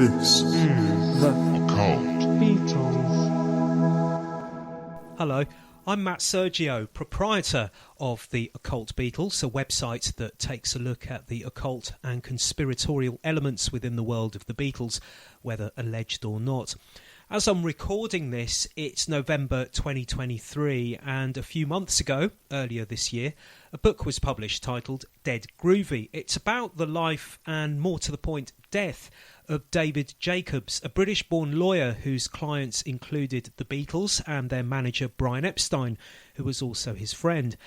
This the Occult Beatles. Hello, I'm Matt Sergio, proprietor of the Occult Beatles, a website that takes a look at the occult and conspiratorial elements within the world of the Beatles, whether alleged or not. As I'm recording this, it's November 2023, and a few months ago, earlier this year, a book was published titled Dead Groovy. It's about the life and, more to the point, death of David Jacobs, a British-born lawyer whose clients included the Beatles and their manager Brian Epstein, who was also his friend.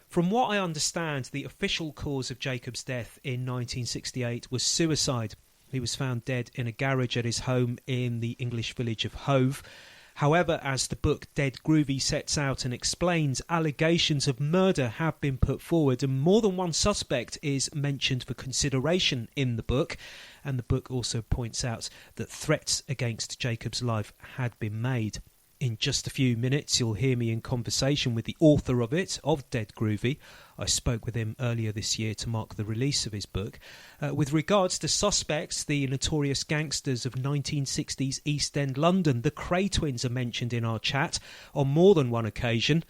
From what I understand, the official cause of Jacobs' death in 1968 was suicide. He was found dead in a garage at his home in the English village of Hove. However, as the book Dead Groovy sets out and explains, allegations of murder have been put forward and more than one suspect is mentioned for consideration in the book. And the book also points out that threats against Jacob's life had been made. In just a few minutes, you'll hear me in conversation with the author of it, of Dead Groovy. I spoke with him earlier this year to mark the release of his book. With regards to suspects, the notorious gangsters of 1960s East End London, the Cray twins, are mentioned in our chat on more than one occasion,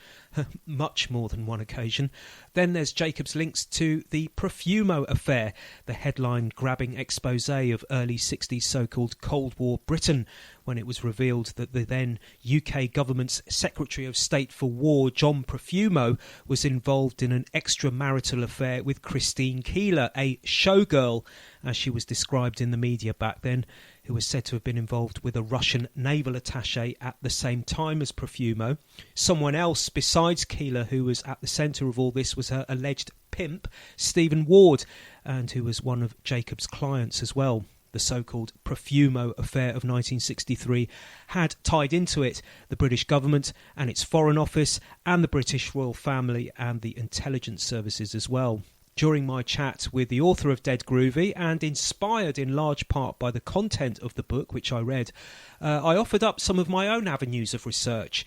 much more than one occasion. Then there's Jacob's links to the Profumo affair, the headline-grabbing expose of early 60s so-called Cold War Britain, when it was revealed that the then UK government's Secretary of State for War, John Profumo, was involved in an extramarital affair with Christine Keeler, a showgirl, as she was described in the media back then, who was said to have been involved with a Russian naval attaché at the same time as Profumo. Someone else besides Keeler who was at the centre of all this was her alleged pimp, Stephen Ward, and who was one of Jacob's clients as well. The so-called Profumo affair of 1963 had tied into it the British government and its Foreign Office and the British royal family and the intelligence services as well. During my chat with the author of Dead Groovy, and inspired in large part by the content of the book, which I read, I offered up some of my own avenues of research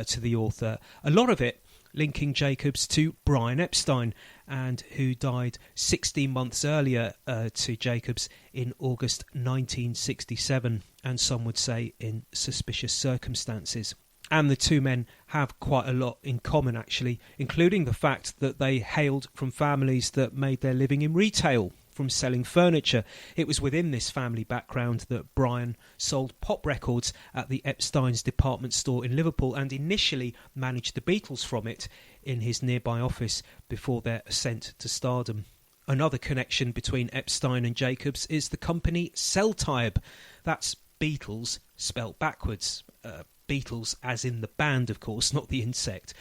to the author, a lot of it linking Jacobs to Brian Epstein, and who died 16 months earlier to Jacobs in August 1967, and some would say in suspicious circumstances. And the two men have quite a lot in common, actually, including the fact that they hailed from families that made their living in retail, from selling furniture. It was within this family background that Brian sold pop records at the Epstein's department store in Liverpool and initially managed the Beatles from it in his nearby office before their ascent to stardom. Another connection between Epstein and Jacobs is the company Celtybe. That's Beatles spelt backwards. Beatles as in the band, of course, not the insect.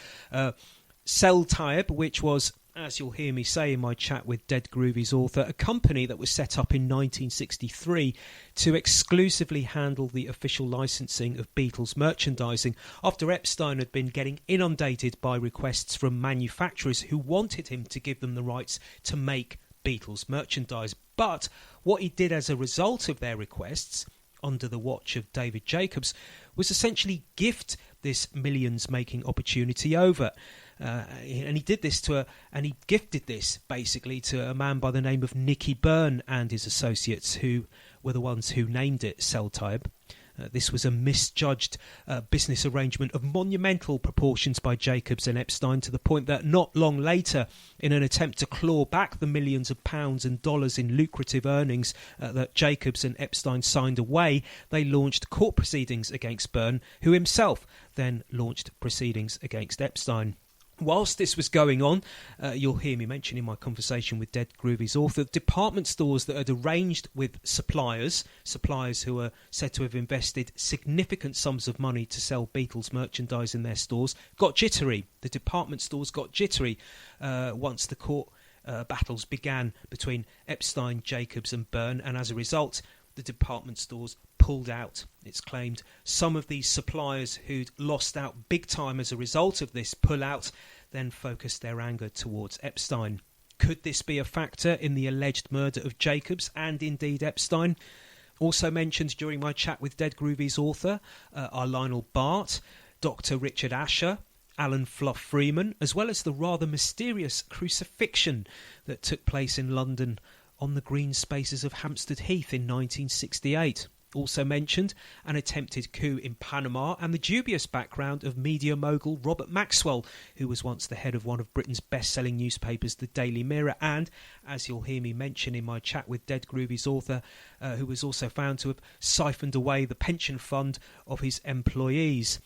Celtybe, which was, as you'll hear me say in my chat with Dead Groovy's author, a company that was set up in 1963 to exclusively handle the official licensing of Beatles merchandising after Epstein had been getting inundated by requests from manufacturers who wanted him to give them the rights to make Beatles merchandise. But what he did as a result of their requests, under the watch of David Jacobs, was essentially gift this millions-making opportunity over. And he did this and he gifted this basically to a man by the name of Nicky Byrne and his associates, who were the ones who named it Celtybe. This was a misjudged business arrangement of monumental proportions by Jacobs and Epstein, to the point that not long later, in an attempt to claw back the millions of pounds and dollars in lucrative earnings that Jacobs and Epstein signed away, they launched court proceedings against Byrne, who himself then launched proceedings against Epstein. Whilst this was going on, you'll hear me mention in my conversation with Dead Groovy's author, department stores that had arranged with suppliers who are said to have invested significant sums of money to sell Beatles merchandise in their stores, got jittery. The department stores got jittery once the court battles began between Epstein, Jacobs and Byrne, and as a result, the department stores pulled out. It's claimed some of these suppliers who'd lost out big time as a result of this pull-out then focused their anger towards Epstein. Could this be a factor in the alleged murder of Jacobs and indeed Epstein? Also mentioned during my chat with Dead Groovy's author are Lionel Bart, Dr. Richard Asher, Alan Fluff Freeman, as well as the rather mysterious crucifixion that took place in London on the green spaces of Hampstead Heath in 1968. Also mentioned an attempted coup in Panama and the dubious background of media mogul Robert Maxwell, who was once the head of one of Britain's best-selling newspapers, the Daily Mirror, and, as you'll hear me mention in my chat with Dead Groovy's author, who was also found to have siphoned away the pension fund of his employees.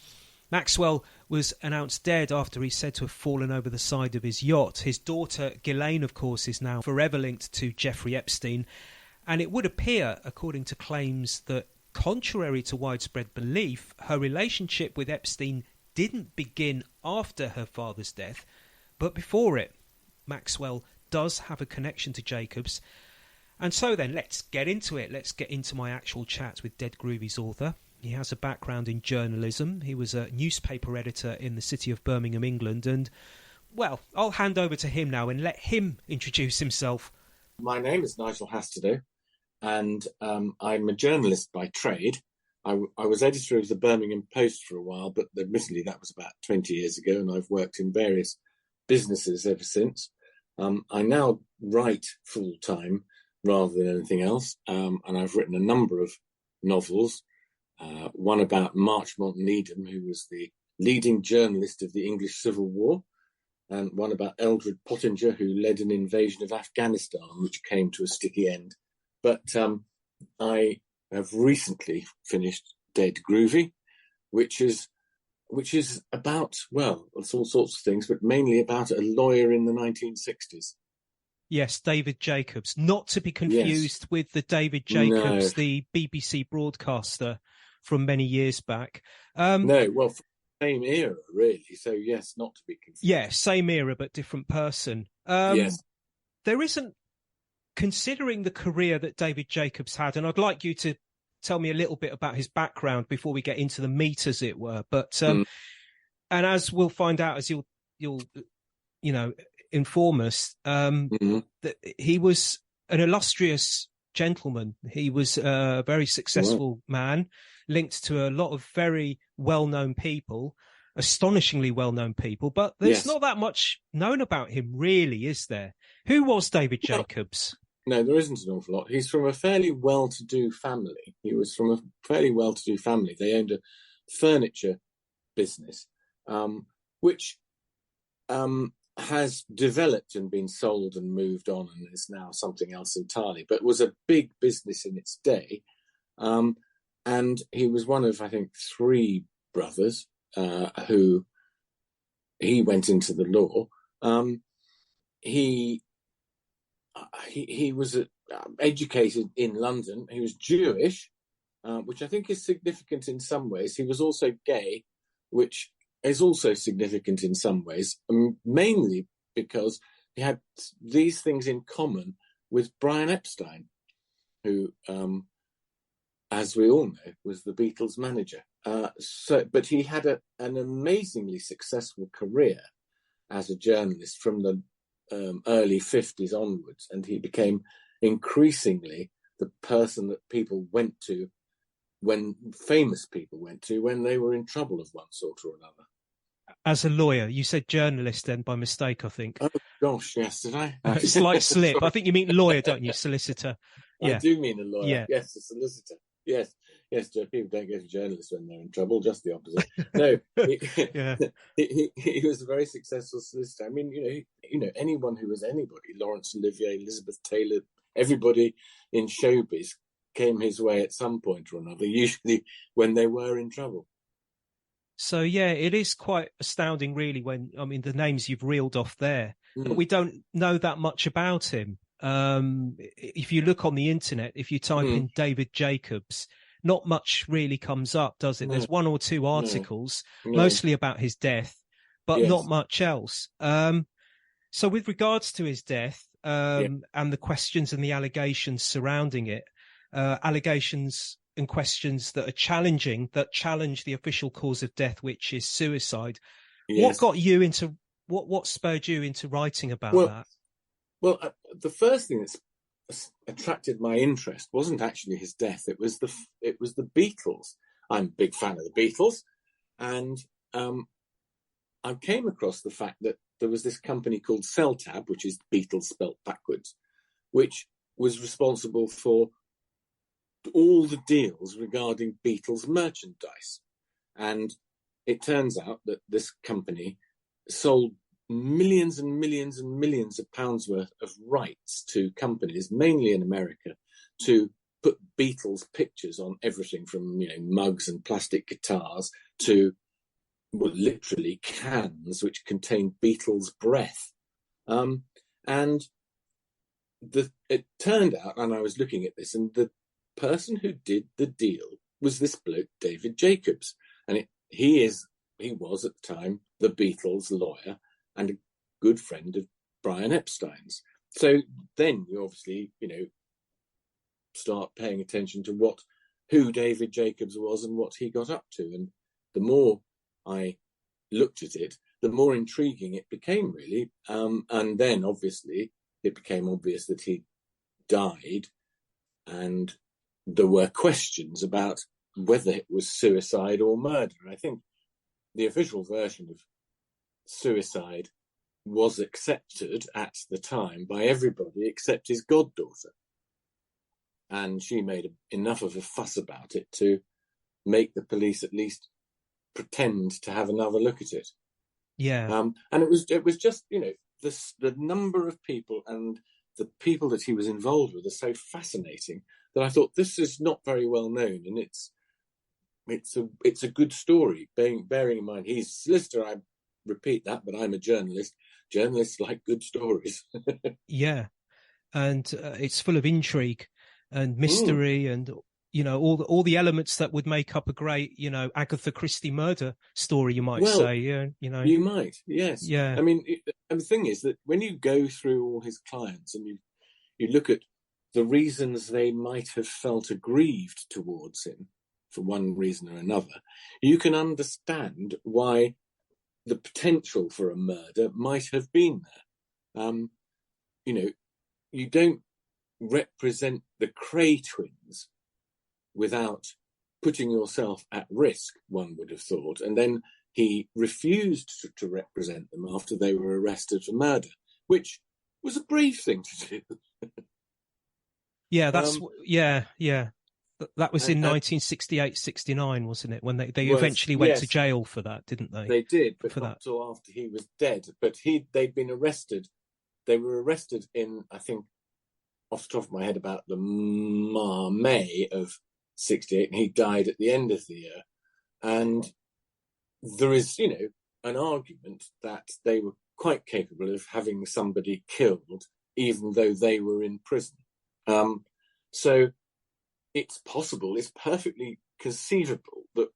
Maxwell was announced dead after he's said to have fallen over the side of his yacht. His daughter, Ghislaine, of course, is now forever linked to Jeffrey Epstein. And it would appear, according to claims, that contrary to widespread belief, her relationship with Epstein didn't begin after her father's death, but before it. Maxwell does have a connection to Jacobs. And so then, let's get into it. Let's get into my actual chat with Dead Groovy's author. He has a background in journalism. He was a newspaper editor in the city of Birmingham, England. And, well, I'll hand over to him now and let him introduce himself. My name is Nigel Hastilow, and I'm a journalist by trade. I was editor of the Birmingham Post for a while, but admittedly that was about 20 years ago, and I've worked in various businesses ever since. I now write full-time rather than anything else, and I've written a number of novels, one about Marchmont Needham, who was the leading journalist of the English Civil War, and one about Eldred Pottinger, who led an invasion of Afghanistan, which came to a sticky end. But I have recently finished Dead Groovy, which is about, well, it's all sorts of things, but mainly about a lawyer in the 1960s. Yes, David Jacobs. Not to be confused with the David Jacobs, the BBC broadcaster from many years back. No, well, same era, really. So, yes, not to be confused. Yeah, same era, but different person. Yes. There isn't, considering the career that David Jacobs had, and I'd like you to tell me a little bit about his background before we get into the meat, as it were. But and as we'll find out, as you'll inform us, that he was an illustrious gentleman. He was a very successful man, linked to a lot of very well-known people, astonishingly well-known people. But there's not that much known about him, really, is there? Who was David Jacobs? No, there isn't an awful lot. He's from a fairly well-to-do family. He was from a fairly well-to-do family. They owned a furniture business, which has developed and been sold and moved on and is now something else entirely, but was a big business in its day. And he was one of, I think, three brothers who he went into the law. He was educated in London. He was Jewish, which I think is significant in some ways. He was also gay, which is also significant in some ways, mainly because he had these things in common with Brian Epstein, who, as we all know, was the Beatles manager. But he had an amazingly successful career as a journalist from the early 50s onwards, and he became increasingly the person that people went to, when famous people went to, when they were in trouble of one sort or another. As a lawyer, you said journalist then by mistake, I think. Oh gosh, yes, did I? Slight slip. I think you mean lawyer, don't you? Solicitor. Yeah. I do mean a lawyer. Yeah. Yes, a solicitor. Yes, people don't go to journalists when they're in trouble, just the opposite. No, he was a very successful solicitor. I mean, you know, anyone who was anybody, Laurence Olivier, Elizabeth Taylor, everybody in showbiz came his way at some point or another, usually when they were in trouble. So, yeah, it is quite astounding, really, the names you've reeled off there, but we don't know that much about him. If you look on the internet, if you type in David Jacobs, not much really comes up, does it? No. There's one or two articles, mostly about his death, but not much else. So with regards to his death and the questions and the allegations surrounding it, allegations and questions that challenge the official cause of death, which is suicide. Yes. What spurred you into writing about that? Well, the first thing that's attracted my interest wasn't actually his death. It was the Beatles. I'm a big fan of the Beatles, and I came across the fact that there was this company called Celtab, which is Beatles spelt backwards, which was responsible for all the deals regarding Beatles merchandise. And it turns out that this company sold millions and millions and millions of pounds worth of rights to companies, mainly in America, to put Beatles pictures on everything from, mugs and plastic guitars to literally cans which contain Beatles breath. And it turned out, and I was looking at this, and the person who did the deal was this bloke, David Jacobs. And he was at the time the Beatles lawyer and a good friend of Brian Epstein's. So then you obviously, start paying attention to who David Jacobs was and what he got up to. And the more I looked at it, the more intriguing it became, really. And then, obviously, it became obvious that he died, and there were questions about whether it was suicide or murder. I think the official version of suicide was accepted at the time by everybody except his goddaughter. And she made enough of a fuss about it to make the police at least pretend to have another look at it. Yeah. And it was just, the number of people and the people that he was involved with are so fascinating that I thought this is not very well known, and it's a good story. Bearing in mind he's a solicitor, I repeat that, but I'm a journalist. Journalists like good stories. Yeah, and it's full of intrigue and mystery, and all the elements that would make up a great Agatha Christie murder story. You might say, you might, yes, yeah. I mean, and the thing is that when you go through all his clients and you look at the reasons they might have felt aggrieved towards him for one reason or another, you can understand why the potential for a murder might have been there. You don't represent the Cray twins without putting yourself at risk, one would have thought. And then he refused to represent them after they were arrested for murder, which was a brave thing to do. Yeah, that was in 1968-69, wasn't it? When they eventually went to jail for that, didn't they? They did, but not until after he was dead. But they'd been arrested. They were arrested in, I think, off the top of my head, about the May of 68, and he died at the end of the year. And there is, an argument that they were quite capable of having somebody killed, even though they were in prison. So it's possible, it's perfectly conceivable that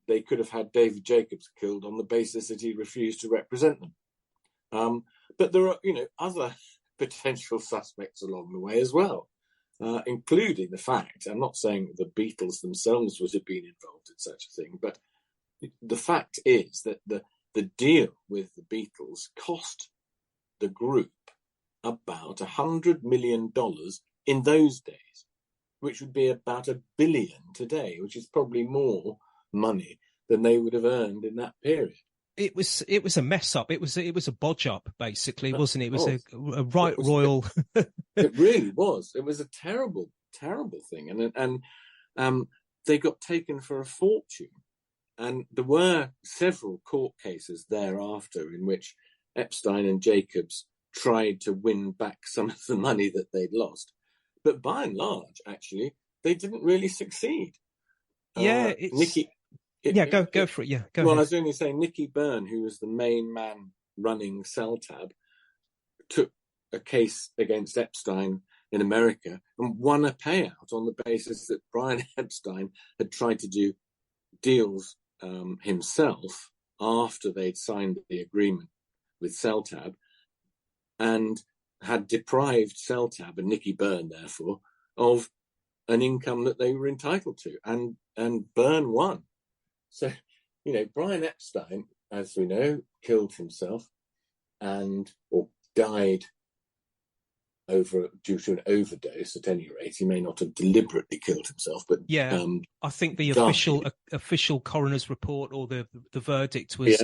they could have had David Jacobs killed on the basis that he refused to represent them. But there are, other potential suspects along the way as well, including the fact, I'm not saying the Beatles themselves would have been involved in such a thing, but the fact is that the deal with the Beatles cost the group about $100 million in those days, which would be about $1 billion today, which is probably more money than they would have earned in that period. It was a mess up. It was a bodge up, basically, wasn't it? It was a right royal. It really was. It was a terrible, terrible thing, and they got taken for a fortune. And there were several court cases thereafter in which Epstein and Jacobs tried to win back some of the money that they'd lost. But by and large, actually, they didn't really succeed. Yeah, go for it. Yeah, go ahead. I was only saying Nicky Byrne, who was the main man running Celtab, took a case against Epstein in America and won a payout on the basis that Brian Epstein had tried to do deals himself after they'd signed the agreement with Celtab, and had deprived Celtab and Nicky Byrne, therefore, of an income that they were entitled to, and Byrne won. So, Brian Epstein, as we know, killed himself or died due to an overdose. At any rate, he may not have deliberately killed himself, but I think the official coroner's report or the verdict was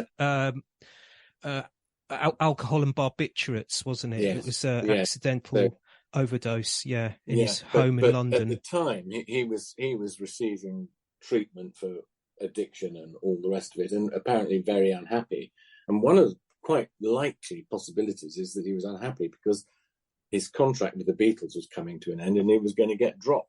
alcohol and barbiturates, wasn't it? Yes, it was accidental overdose, in his but, home in but London. At the time, he was receiving treatment for addiction and all the rest of it, and apparently very unhappy. And one of the quite likely possibilities is that he was unhappy because his contract with the Beatles was coming to an end and he was going to get dropped.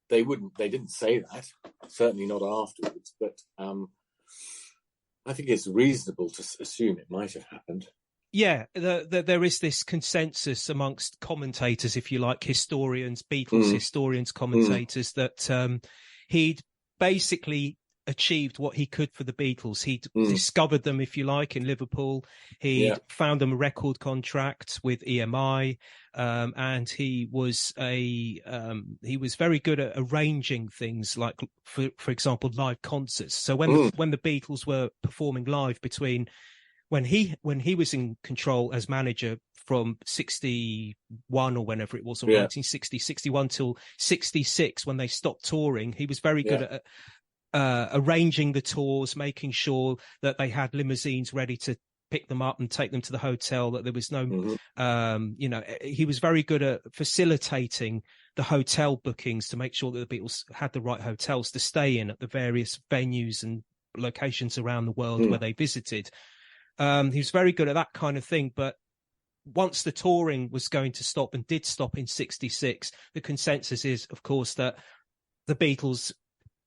They didn't say that, certainly not afterwards, but I think it's reasonable to assume it might have happened. Yeah, there is this consensus amongst commentators, if you like, historians, Beatles historians, commentators, that he'd basically achieved what he could for the Beatles. He'd discovered them, if you like, in Liverpool. He'd found them a record contract with EMI, and he was very good at arranging things, like for example, live concerts. So when the Beatles were performing live between when he was in control as manager from 61 or whenever it was, or 1960, 61 till 66, when they stopped touring, he was very good at arranging the tours, making sure that they had limousines ready to pick them up and take them to the hotel, that there was no, he was very good at facilitating the hotel bookings to make sure that the Beatles had the right hotels to stay in at the various venues and locations around the world where they visited. He was very good at that kind of thing. But once the touring was going to stop, and did stop in 66, the consensus is, of course, that the Beatles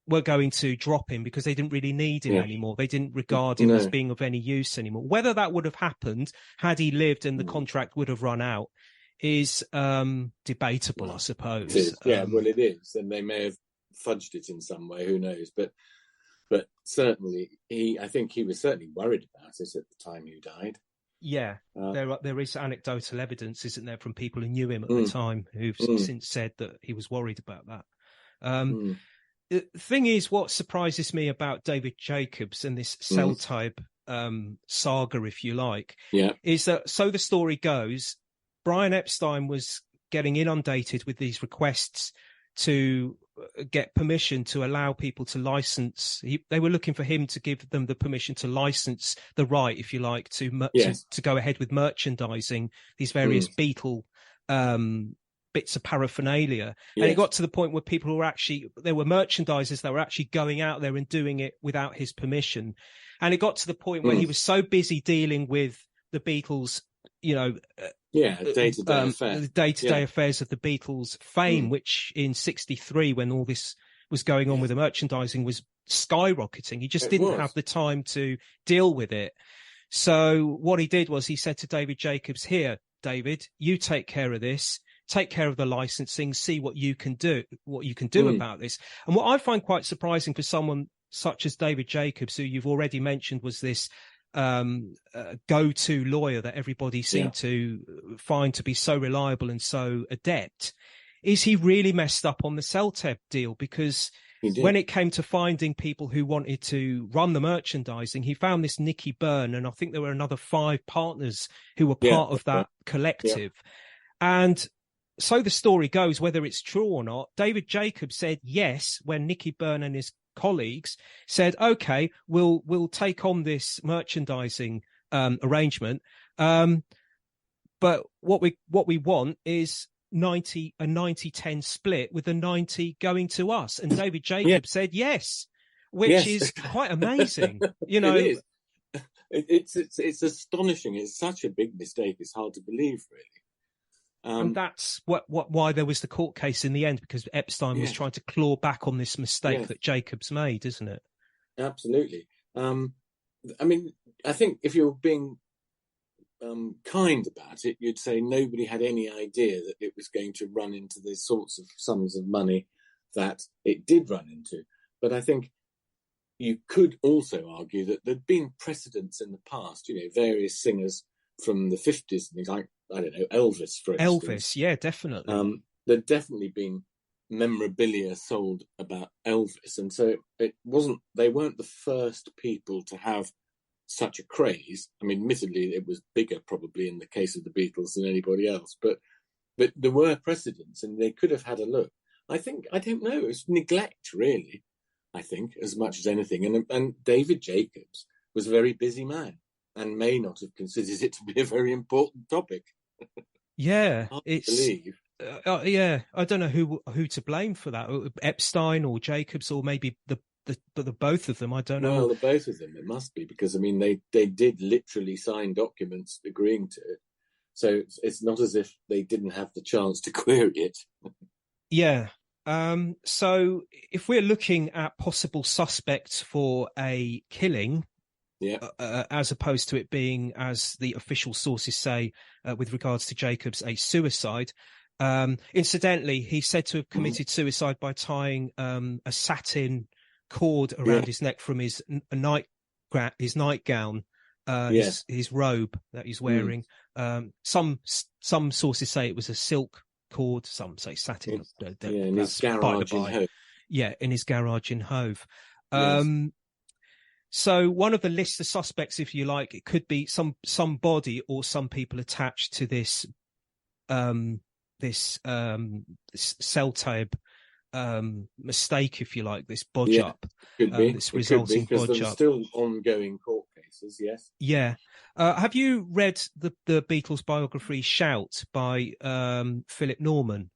were going to drop him because they didn't really need him anymore. They didn't regard him as being of any use anymore. Whether that would have happened had he lived and the contract would have run out is debatable, I suppose. It is. Well, it is. And they may have fudged it in some way, who knows. But certainly, I think he was certainly worried about it at the time he died. Yeah, there is anecdotal evidence, isn't there, from people who knew him at the time, who've since said that he was worried about that. The thing is, what surprises me about David Jacobs and this cell type saga, if you like, is that, so the story goes, Brian Epstein was getting inundated with these requests to get permission to allow people to license. They were looking for him to give them the permission to license the right, if you like, to go ahead with merchandising these various Beatle bits of paraphernalia. And it got to the point where people were there were merchandisers that were actually going out there and doing it without his permission. And it got to the point where he was so busy dealing with the Beatles, day-to-day affairs. The day-to-day affairs of the Beatles' fame, which in 63, when all this was going on with the merchandising, was skyrocketing. He just didn't have the time to deal with it. So what he did was he said to David Jacobs, "Here, David, you take care of this. Take care of the licensing, see what you can do about this." And what I find quite surprising for someone such as David Jacobs, who you've already mentioned was this go-to lawyer that everybody seemed to find to be so reliable and so adept, is he really messed up on the Celteb deal, because when it came to finding people who wanted to run the merchandising, he found this Nicky Byrne, and I think there were another 5 partners who were part of that collective. And so the story goes, whether it's true or not, David Jacobs said yes when Nicky Byrne and his colleagues said, "Okay, we'll take on this merchandising arrangement, but what we want is a 90-10 split, with the 90 going to us." And David Jacobs said yes, which is quite amazing. It is. It's astonishing. It's such a big mistake. It's hard to believe, really. And that's why there was the court case in the end, because Epstein was trying to claw back on this mistake that Jacobs made, isn't it? Absolutely. I think if you're being kind about it, you'd say nobody had any idea that it was going to run into the sorts of sums of money that it did run into. But I think you could also argue that there'd been precedents in the past, various singers from the 50s and things like, I don't know, Elvis, for instance. Elvis, yeah, definitely. There'd definitely been memorabilia sold about Elvis. And so they weren't the first people to have such a craze. I mean, admittedly, it was bigger probably in the case of the Beatles than anybody else, but there were precedents and they could have had a look. I don't know, it's neglect, really, I think, as much as anything. And David Jacobs was a very busy man and may not have considered it to be a very important topic. Yeah, Yeah, I don't know who to blame for that. Epstein or Jacobs, or maybe the both of them. I don't know. Well, the both of them, it must be, because I mean they did literally sign documents agreeing to it. So it's not as if they didn't have the chance to query it. Yeah. So if we're looking at possible suspects for a killing, Yeah. as opposed to it being, as the official sources say, with regards to Jacobs, a suicide. Incidentally, he's said to have committed suicide by tying a satin cord around his neck from his nightgown, his robe that he's wearing. Some sources say it was a silk cord, some say satin. In his garage in Hove. Yeah, in his garage in Hove. Yes. So one of the list of suspects, if you like, it could be somebody or some people attached to this cell tab mistake, if you like, this bodge up. Could be. This resulting because bodge there's up. still ongoing court cases. Yes. Yeah. Have you read the Beatles biography Shout by Philip Norman?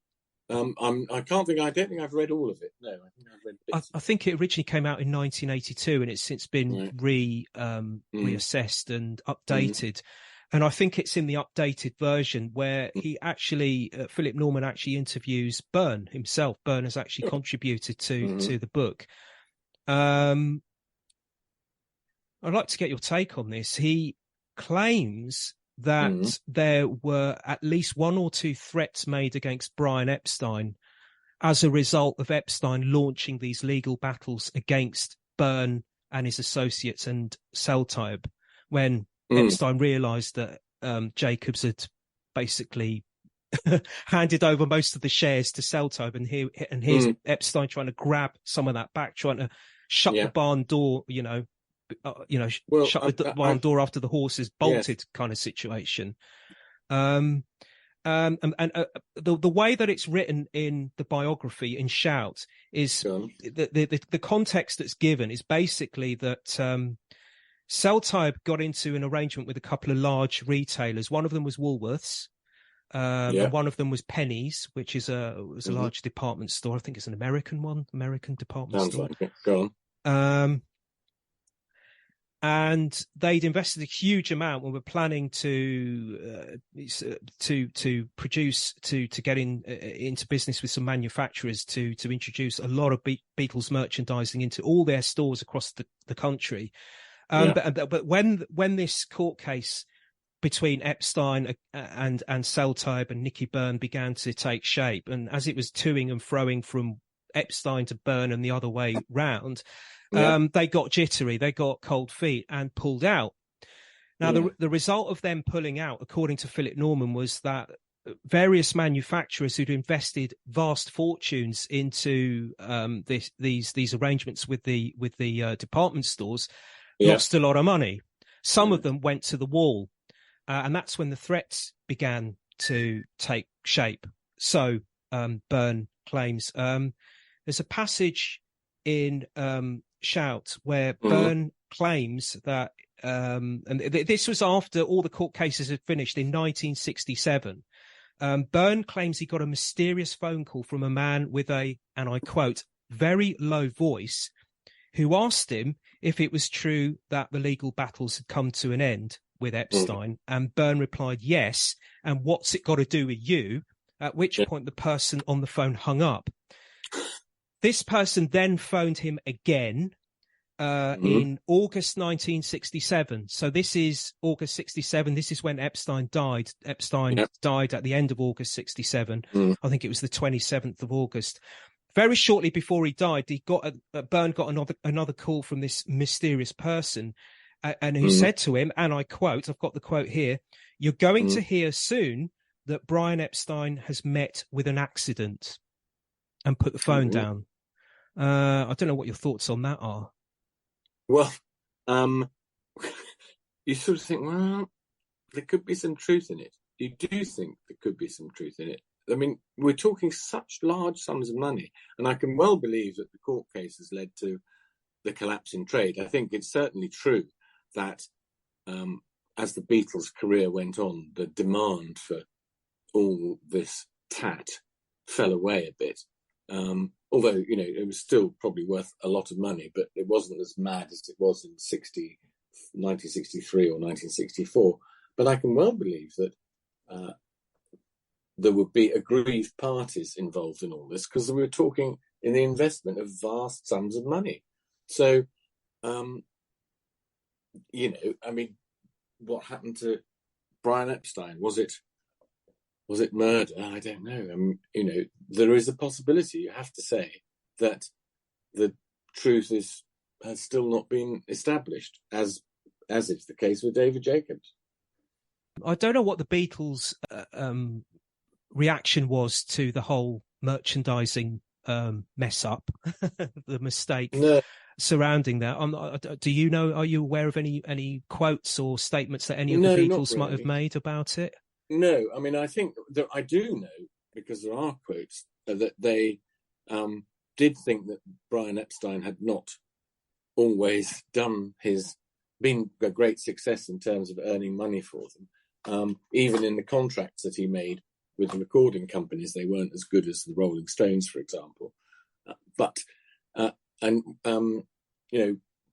I don't think I've read all of it. No, I think I've read bits. I think it originally came out in 1982, and it's since been reassessed and updated. And I think it's in the updated version where he actually, Philip Norman actually interviews Byrne himself. Byrne has actually contributed to the book. I'd like to get your take on this. He claims that there were at least one or two threats made against Brian Epstein as a result of Epstein launching these legal battles against Byrne and his associates and Seltybe, when Epstein realised that Jacobs had basically handed over most of the shares to Seltybe, and here's Epstein trying to grab some of that back, trying to shut the barn door, shut the barn door after the horse is bolted, kind of situation. And the way that it's written in the biography in Shout is the context that's given is basically that Seltybe got into an arrangement with a couple of large retailers. One of them was Woolworths, and one of them was Penny's, which is a large department store. I think it's an American department store. Like it. Go on. And they'd invested a huge amount and were planning to produce, to get into business with some manufacturers to introduce a lot of Beatles merchandising into all their stores across the country. But when this court case between Epstein and Seltybe and Nicky Byrne began to take shape, and as it was toing and froing from Epstein to Byrne and the other way round, they got jittery, they got cold feet and pulled out. Now, the result of them pulling out, according to Philip Norman, was that various manufacturers who'd invested vast fortunes into these arrangements with the department stores lost a lot of money. Some of them went to the wall, and that's when the threats began to take shape. So Byrne claims there's a passage in Shout where Byrne claims that, and this was after all the court cases had finished in 1967. Byrne claims he got a mysterious phone call from a man with a, and I quote, very low voice, who asked him if it was true that the legal battles had come to an end with Epstein. And Byrne replied, yes. And what's it got to do with you? At which point the person on the phone hung up. This person then phoned him again in August 1967. So this is August 67. This is when Epstein died. Epstein died at the end of August 67. I think it was the 27th of August. Very shortly before he died, Byrne got another call from this mysterious person, and who said to him, and I quote, I've got the quote here, "You're going to hear soon that Brian Epstein has met with an accident," and put the phone down. I don't know what your thoughts on that are. Well, you sort of think, well, there could be some truth in it. You do think there could be some truth in it. I mean, we're talking such large sums of money, and I can well believe that the court case has led to the collapse in trade. I think it's certainly true that as the Beatles' career went on, the demand for all this tat fell away a bit. Although, it was still probably worth a lot of money, but it wasn't as mad as it was in 1963 or 1964. But I can well believe that there would be aggrieved parties involved in all this, because we were talking in the investment of vast sums of money. So, what happened to Brian Epstein? Was it murder? I don't know. There is a possibility, you have to say, that the truth has still not been established, as is the case with David Jacobs. I don't know what the Beatles' reaction was to the whole merchandising mess up, the mistake surrounding that. Do you know? Are you aware of any quotes or statements that any of the Beatles might have made about it? No, I think that I do know, because there are quotes, that they did think that Brian Epstein had not always been a great success in terms of earning money for them. Even in the contracts that he made with the recording companies, they weren't as good as the Rolling Stones, for example. Paul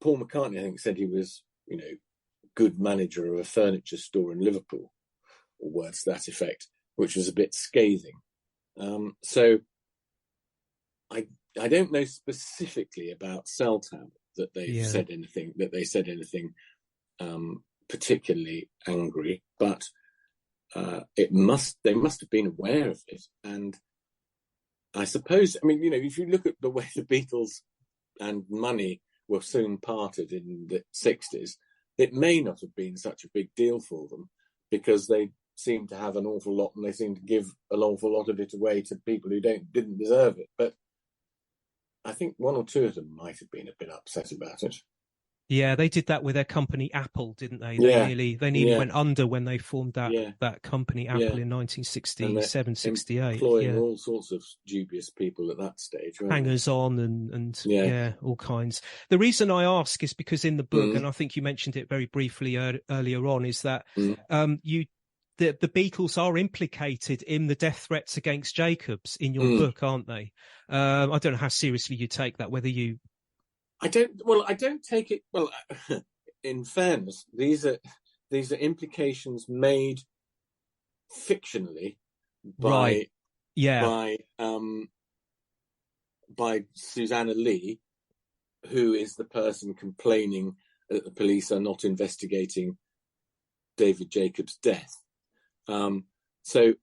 McCartney, I think, said he was, good manager of a furniture store in Liverpool, or words to that effect, which was a bit scathing. So I don't know specifically about Celtab that they said anything particularly angry, but they must have been aware of it. And I suppose, if you look at the way the Beatles and money were soon parted in the 60s, it may not have been such a big deal for them, because they seem to have an awful lot, and they seem to give an awful lot of it away to people who didn't deserve it. But I think one or two of them might have been a bit upset about it. Yeah, they did that with their company Apple, didn't they? They nearly went under when they formed that company Apple in 1967, 68. Employing all sorts of dubious people at that stage. Hangers on and all kinds. The reason I ask is because in the book, and I think you mentioned it very briefly earlier on, is that the Beatles are implicated in the death threats against Jacobs in your book, aren't they? I don't know how seriously you take that, whether you... I don't take it. Well, in fairness, these are implications made fictionally by Susanna Lee, who is the person complaining that the police are not investigating David Jacobs' death. So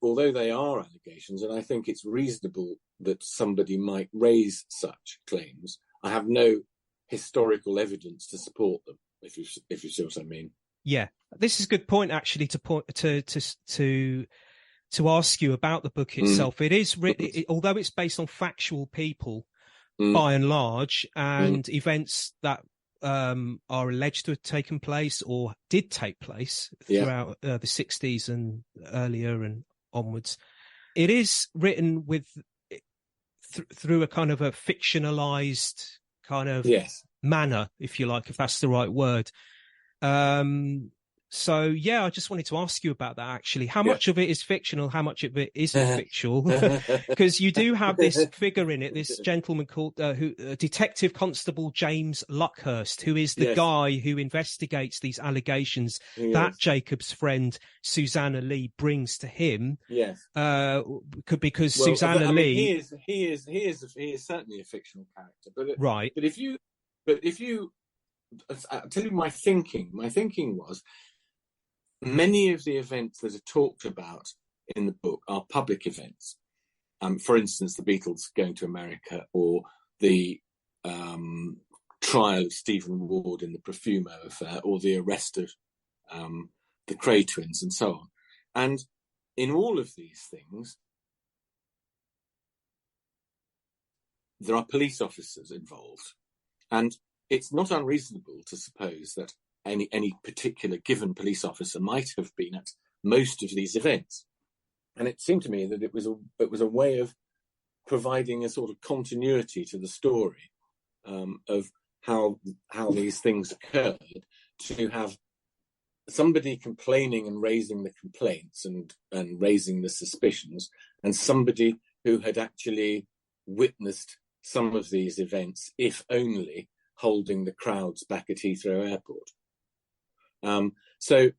although they are allegations, and I think it's reasonable that somebody might raise such claims, I have no historical evidence to support them, if you see what I mean. Yeah, this is a good point, actually, to ask you about the book itself. It is written, although it's based on factual people by and large, and events that are alleged to have taken place or did take place throughout the 60s and earlier and onwards. It is written with through a kind of a fictionalized kind of manner, if you like, if that's the right word. So, I just wanted to ask you about that, actually. How much of it is fictional? How much of it isn't fictional? Because you do have this figure in it, this gentleman called Detective Constable James Luckhurst, who is the guy who investigates these allegations that Jacob's friend Susanna Lee brings to him. Yes. Because Susanna Lee... He is certainly a fictional character. Right. But if you... I'll tell you my thinking. My thinking was... Many of the events that are talked about in the book are public events. For instance, the Beatles going to America, or the trial of Stephen Ward in the Profumo affair, or the arrest of the Cray twins, and so on. And in all of these things, there are police officers involved. And it's not unreasonable to suppose that any particular given police officer might have been at most of these events. And it seemed to me that it was a way of providing a sort of continuity to the story of how these things occurred, to have somebody complaining and raising the complaints and raising the suspicions, and somebody who had actually witnessed some of these events, if only holding the crowds back at Heathrow Airport. So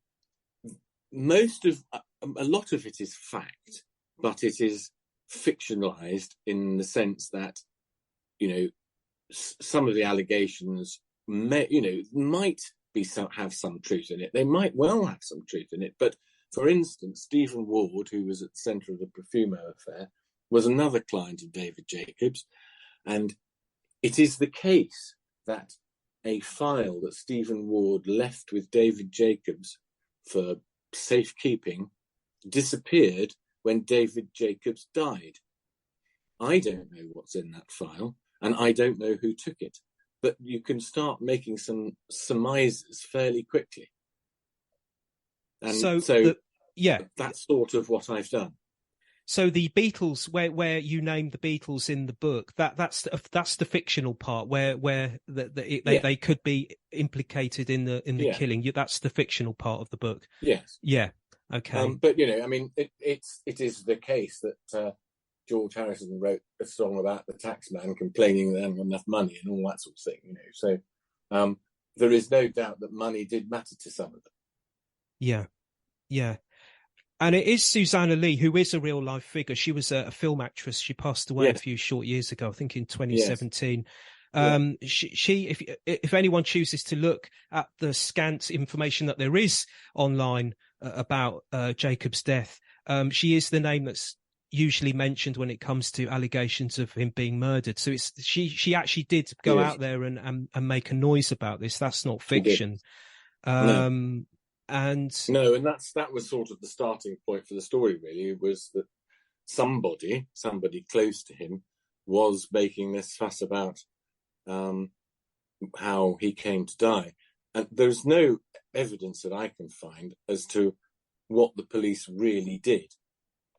a lot of it is fact, but it is fictionalized in the sense that, some of the allegations might have some truth in it. They might well have some truth in it. But for instance, Stephen Ward, who was at the centre of the Profumo affair, was another client of David Jacobs. And it is the case that a file that Stephen Ward left with David Jacobs for safekeeping disappeared when David Jacobs died. I don't know what's in that file, and I don't know who took it. But you can start making some surmises fairly quickly. And so that's sort of what I've done. So the Beatles, where you named the Beatles in the book, that's the fictional part where they could be implicated in the killing. That's the fictional part of the book. Yes. Yeah. Okay. But it is the case that George Harrison wrote a song about the taxman complaining they hadn't got enough money and all that sort of thing. So there is no doubt that money did matter to some of them. Yeah. Yeah. And it is Susanna Lee, who is a real life figure. She was a film actress. She passed away a few short years ago, I think in 2017. Yes. She, if anyone chooses to look at the scant information that there is online about Jacob's death, she is the name that's usually mentioned when it comes to allegations of him being murdered. So she actually did go out there and make a noise about this. That's not fiction. No. And that was sort of the starting point for the story, really, was that somebody close to him was making this fuss about how he came to die. And there's no evidence that I can find as to what the police really did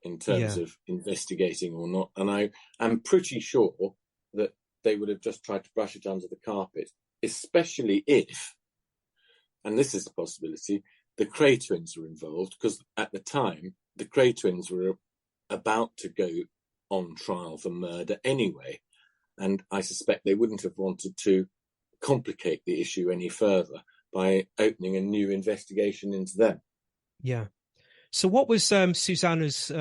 in terms of investigating or not. And I am pretty sure that they would have just tried to brush it under the carpet, especially if, and this is a possibility, the Cray twins were involved, because at the time, the Cray twins were about to go on trial for murder anyway. And I suspect they wouldn't have wanted to complicate the issue any further by opening a new investigation into them. Yeah. So what was Susanna's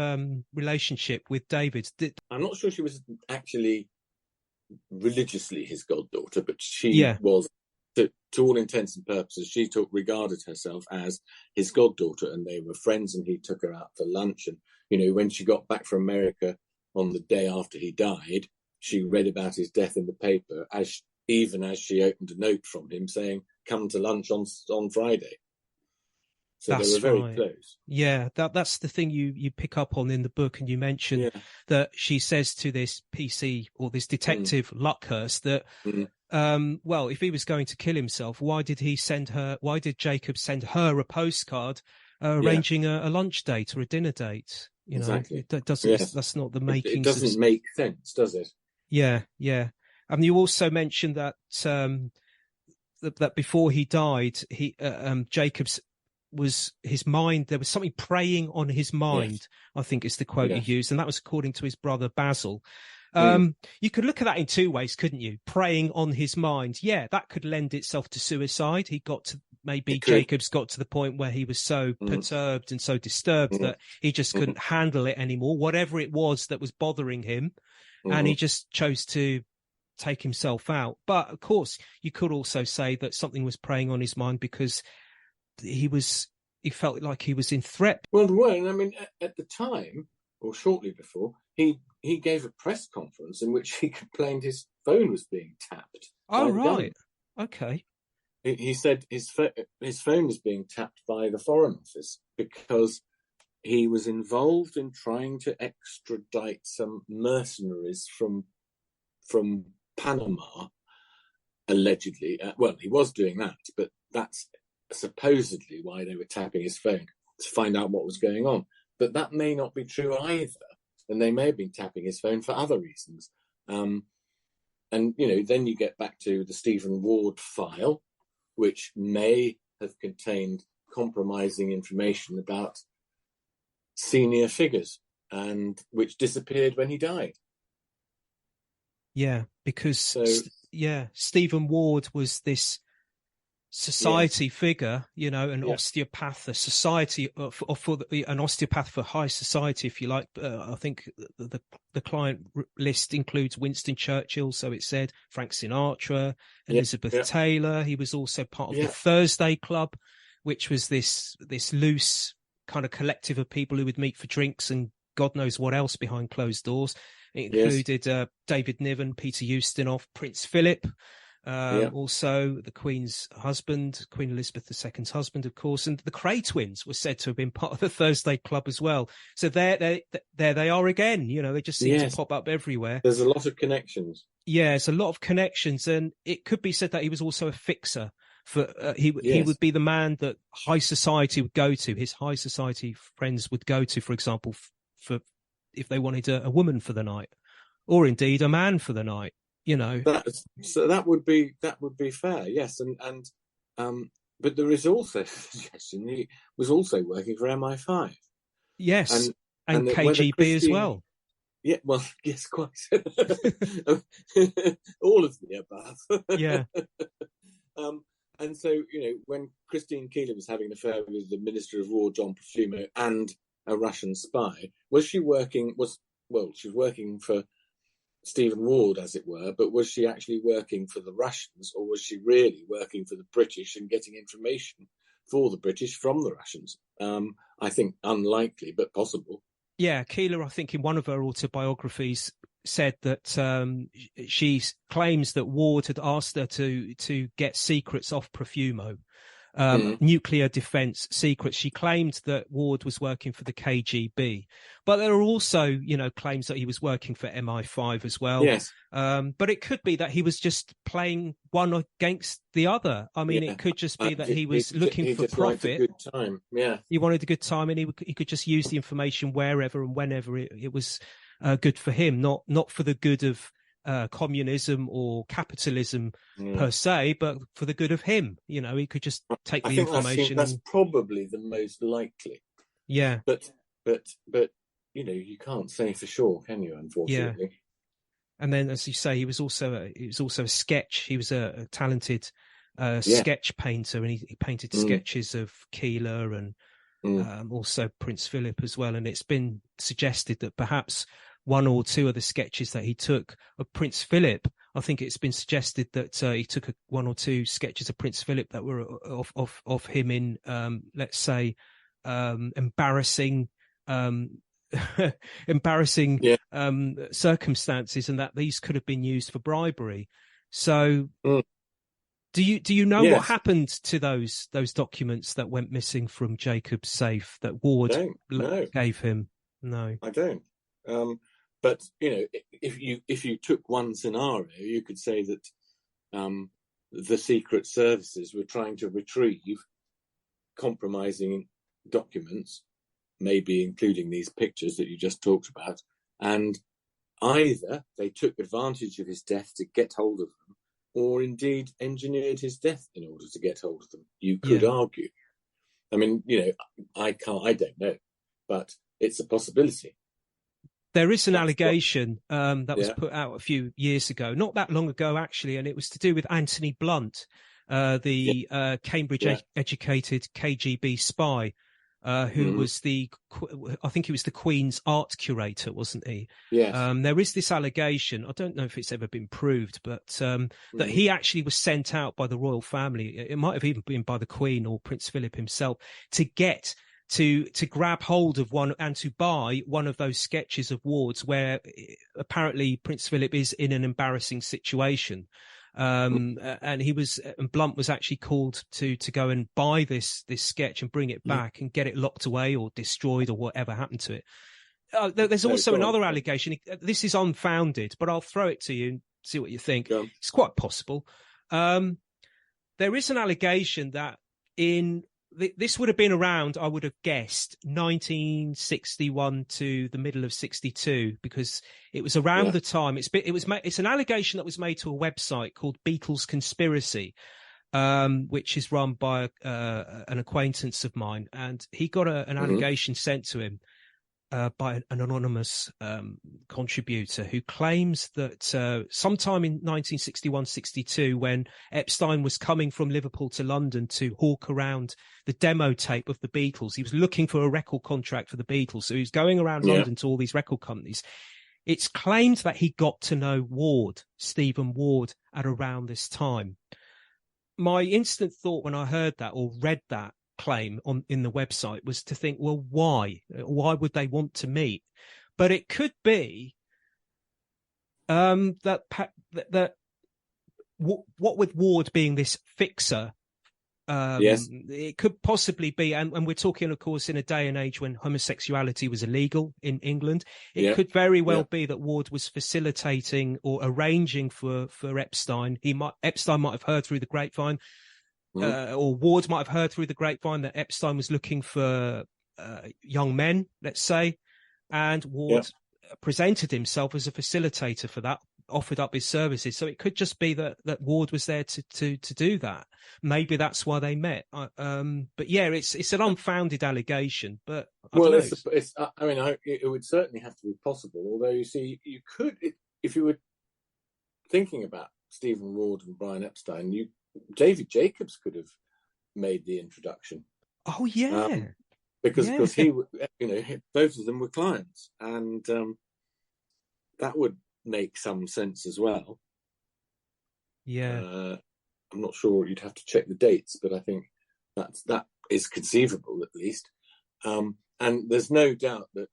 relationship with David? I'm not sure she was actually religiously his goddaughter, but she was, to all intents and purposes, she regarded herself as his goddaughter, and they were friends, and he took her out for lunch. And, when she got back from America on the day after he died, she read about his death in the paper, even as she opened a note from him saying, "Come to lunch on Friday." So they were very close. Yeah, that's the thing you pick up on in the book, and you mention that she says to this PC or this detective Luckhurst that, well, if he was going to kill himself, why did Jacob send her a postcard arranging a lunch date or a dinner date? Exactly. That's not the makings. It doesn't make sense, does it? Yeah, yeah. And you also mentioned that that before he died, Jacob's was his mind. There was something preying on his mind. I think is the quote he used, and that was according to his brother Basil. You could look at that in two ways, couldn't you? Preying on his mind. Yeah, that could lend itself to suicide. Jacobs got to the point where he was so perturbed and so disturbed that he just couldn't handle it anymore, whatever it was that was bothering him. And he just chose to take himself out. But of course, you could also say that something was preying on his mind because he felt like he was in threat. Well, I mean, at the time, or shortly before, he gave a press conference in which he complained his phone was being tapped. Oh, right. Okay. He said his phone was being tapped by the Foreign Office because he was involved in trying to extradite some mercenaries from Panama, allegedly. Well, he was doing that, but that's supposedly why they were tapping his phone, to find out what was going on. But that may not be true either. And they may have been tapping his phone for other reasons. And, then you get back to the Stephen Ward file, which may have contained compromising information about senior figures, and which disappeared when he died. Yeah, because So, Stephen Ward was this society figure, an Yeah. osteopath, a society an osteopath for high society, if you like. I think the client list includes Winston Churchill, so it said Frank Sinatra, Elizabeth Taylor. He was also part of the Thursday Club, which was this loose kind of collective of people who would meet for drinks and God knows what else behind closed doors. It included David Niven, Peter Ustinov, Prince Philip, also the Queen's husband, Queen Elizabeth II's husband, of course, and the Cray twins were said to have been part of the Thursday Club as well. So there they are again. They just seem to pop up everywhere. There's a lot of connections. Yeah, it's a lot of connections, and it could be said that he was also a fixer. He would be the man that high society would go to. His high society friends would go to, for example, for if they wanted a woman for the night, or indeed a man for the night. So that would be fair, yes, and but there is also a suggestion he was also working for MI5. Yes, and KGB as well. Yeah, well, yes, quite. All of the above. Yeah. And so, when Christine Keeler was having an affair with the Minister of War, John Profumo, and a Russian spy, she was working for Stephen Ward, as it were, but was she actually working for the Russians, or was she really working for the British and getting information for the British from the Russians? I think unlikely, but possible. Yeah, Keeler, I think in one of her autobiographies, said that she claims that Ward had asked her to get secrets off Profumo, nuclear defense secrets. She claimed that Ward was working for the KGB, but there are also, claims that he was working for MI5 as well. Yes. But it could be that he was just playing one against the other. I mean, it could just be that he was looking for profit. Liked a good time. Yeah. He wanted a good time, and he could just use the information wherever and whenever it was good for him, not for the good of communism or capitalism per se, but for the good of him. He could just take the information. That's probably the most likely. Yeah. But you can't say for sure, can you? Unfortunately. Yeah. And then, as you say, he was also a sketch. He was a talented sketch painter, and he painted sketches of Keeler and also Prince Philip as well. And it's been suggested that perhaps one or two of the sketches that he took of Prince Philip, I think it's been suggested that he took one or two sketches of Prince Philip that were of him in, let's say, embarrassing circumstances, and that these could have been used for bribery. So, do you know what happened to those documents that went missing from Jacob's safe that Ward gave him? No, I don't. But if you took one scenario, you could say that the secret services were trying to retrieve compromising documents, maybe including these pictures that you just talked about, and either they took advantage of his death to get hold of them, or indeed engineered his death in order to get hold of them. You could argue. I mean, I don't know, but it's a possibility. There is an allegation that was put out a few years ago, not that long ago, actually, and it was to do with Anthony Blunt, the Cambridge-educated KGB spy, who was I think he was the Queen's art curator, wasn't he? Yes. There is this allegation, I don't know if it's ever been proved, but that he actually was sent out by the royal family. It might have even been by the Queen or Prince Philip himself to grab hold of one and to buy one of those sketches of Ward's where apparently Prince Philip is in an embarrassing situation. And Blunt was actually called to go and buy this sketch and bring it back and get it locked away or destroyed or whatever happened to it. There's also another allegation. This is unfounded, but I'll throw it to you and see what you think. It's quite possible. There is an allegation that this would have been around, I would have guessed, 1961 to the middle of 62, because it was around the time. It's an allegation that was made to a website called Beatles Conspiracy, which is run by an acquaintance of mine, and he got an allegation sent to him by an anonymous contributor who claims that sometime in 1961-62, when Epstein was coming from Liverpool to London to hawk around the demo tape of the Beatles, he was looking for a record contract for the Beatles, so he was going around London to all these record companies. It's claimed that he got to know Stephen Ward, at around this time. My instant thought when I heard that or read that claim in the website was to think, well, why would they want to meet? But it could be that what with Ward being this fixer, it could possibly be, and we're talking, of course, in a day and age when homosexuality was illegal in England. It could very well be that Ward was facilitating or arranging for Epstein. Epstein might have heard through the grapevine, or Ward might have heard through the grapevine, that Epstein was looking for young men, let's say, and Ward presented himself as a facilitator for that, offered up his services. So it could just be that Ward was there to do that. Maybe that's why they met. But yeah, it's an unfounded allegation. But it would certainly have to be possible. Although you see, you could, if you were thinking about Stephen Ward and Brian Epstein, David Jacobs could have made the introduction. Oh yeah, because he, both of them were clients, and that would make some sense as well. Yeah, I'm not sure. You'd have to check the dates, but I think that is conceivable at least. And there's no doubt that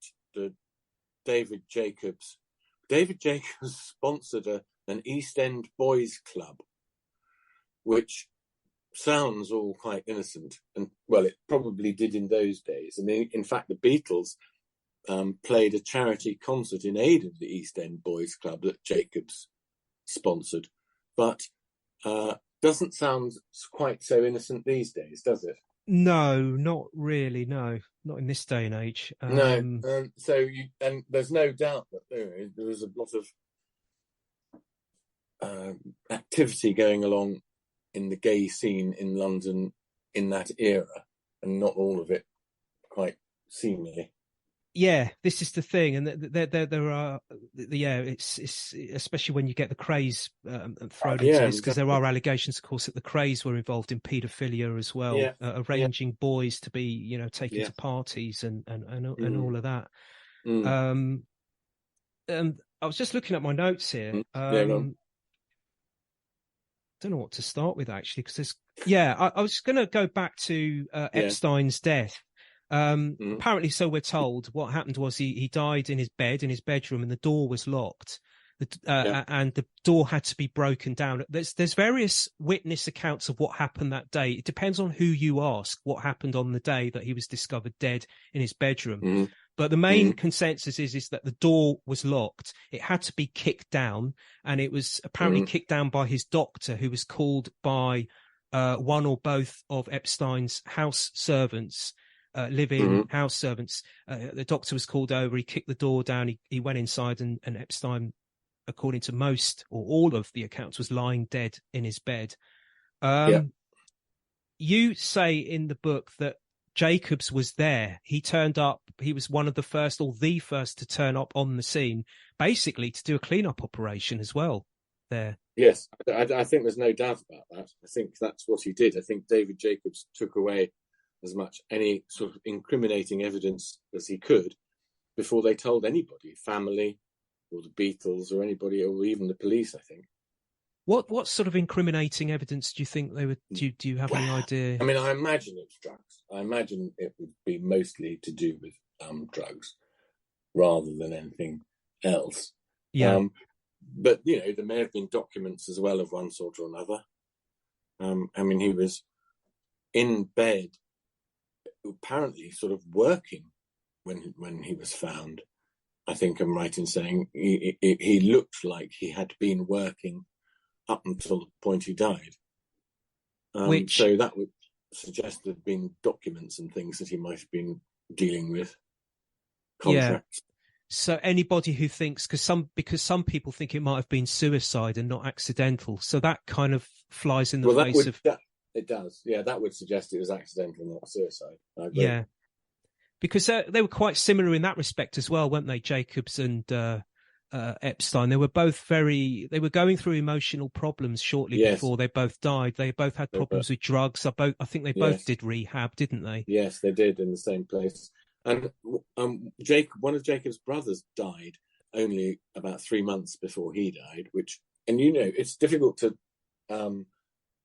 David Jacobs sponsored an East End boys club, which sounds all quite innocent, and well, it probably did in those days. And in fact, the Beatles played a charity concert in aid of the East End Boys Club that Jacobs sponsored, but doesn't sound quite so innocent these days, does it? No, not really. No, not in this day and age. No. And there's no doubt that there was a lot of activity going along in the gay scene in London in that era, and not all of it quite seemly. Yeah, this is the thing, and there are, it's especially when you get the Krays thrown into this, because there are allegations, of course, that the Krays were involved in paedophilia as well, arranging boys to be, taken to parties and all of that. And I was just looking at my notes here. Don't know what to start with actually, because I was going to go back to Epstein's death. Apparently, so we're told, what happened was he died in his bedroom, and the door was locked. And the door had to be broken down. There's various witness accounts of what happened that day. It depends on who you ask what happened on the day that he was discovered dead in his bedroom. But the main consensus is that the door was locked. It had to be kicked down, and it was apparently kicked down by his doctor, who was called by one or both of Epstein's house servants, live-in house servants. The doctor was called over. He kicked the door down. He went inside, and Epstein, according to most or all of the accounts, was lying dead in his bed. You say in the book that Jacobs was there. He turned up. He was one of the first, or the first, to turn up on the scene, basically to do a clean-up operation as well there. Yes, I think there's no doubt about that. I think that's what he did. I think David Jacobs took away as much any sort of incriminating evidence as he could before they told anybody, family or the Beatles or anybody, or even the police, I think. What sort of incriminating evidence do you think they would? Do you have any idea? I mean, I imagine it's drugs. I imagine it would be mostly to do with drugs rather than anything else. Yeah. But there may have been documents as well of one sort or another. I mean, he was in bed, apparently, sort of working when he was found. I think I'm right in saying he looked like he had been working up until the point he died. So that would suggest there had been documents and things that he might have been dealing with, contracts. Yeah. So anybody who thinks, because some people think it might have been suicide and not accidental, so that kind of flies in the face of... It does. Yeah, that would suggest it was accidental, not suicide. I agree. Yeah, because they were quite similar in that respect as well, weren't they? Jacobs and Epstein. They were both they were going through emotional problems shortly before they both died. They both had problems with drugs. I think they both did rehab, didn't they? Yes, they did, in the same place. And one of Jacob's brothers died only about 3 months before he died, and it's difficult to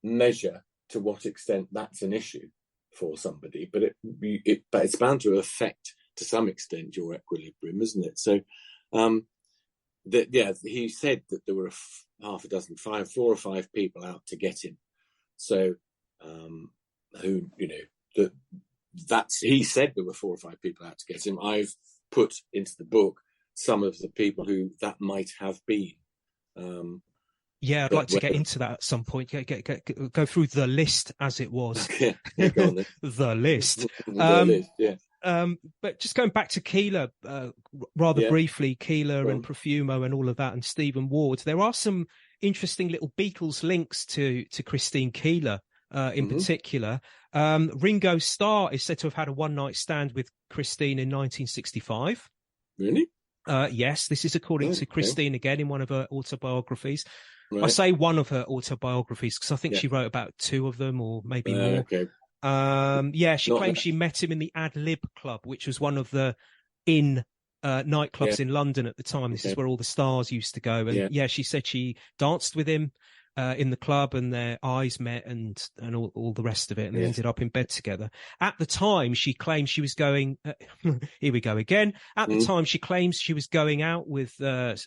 measure to what extent that's an issue for somebody, but it's bound to affect to some extent your equilibrium, isn't it? So, he said that there were half a dozen, 4 or 5 people out to get him. So, he said there were 4 or 5 people out to get him. I've put into the book some of the people who that might have been. I'd like to get into that at some point. Go through the list as it was. Yeah, go on then. The list. The list, yeah. But just going back to Keeler, rather briefly, Keeler and Profumo and all of that, and Stephen Ward, there are some interesting little Beatles links to Christine Keeler in particular. Ringo Starr is said to have had a one-night stand with Christine in 1965. Really? Yes, this is according to Christine again in one of her autobiographies. Right. I say one of her autobiographies because I think she wrote about 2 of them or maybe more. Okay. She claims she met him in the Ad Lib Club, which was one of the nightclubs in London at the time. This is where all the stars used to go. And she said she danced with him in the club and their eyes met and all the rest of it. And they ended up in bed together. At the time, she claims she was going, here we go again. At the time, she claims she was going out with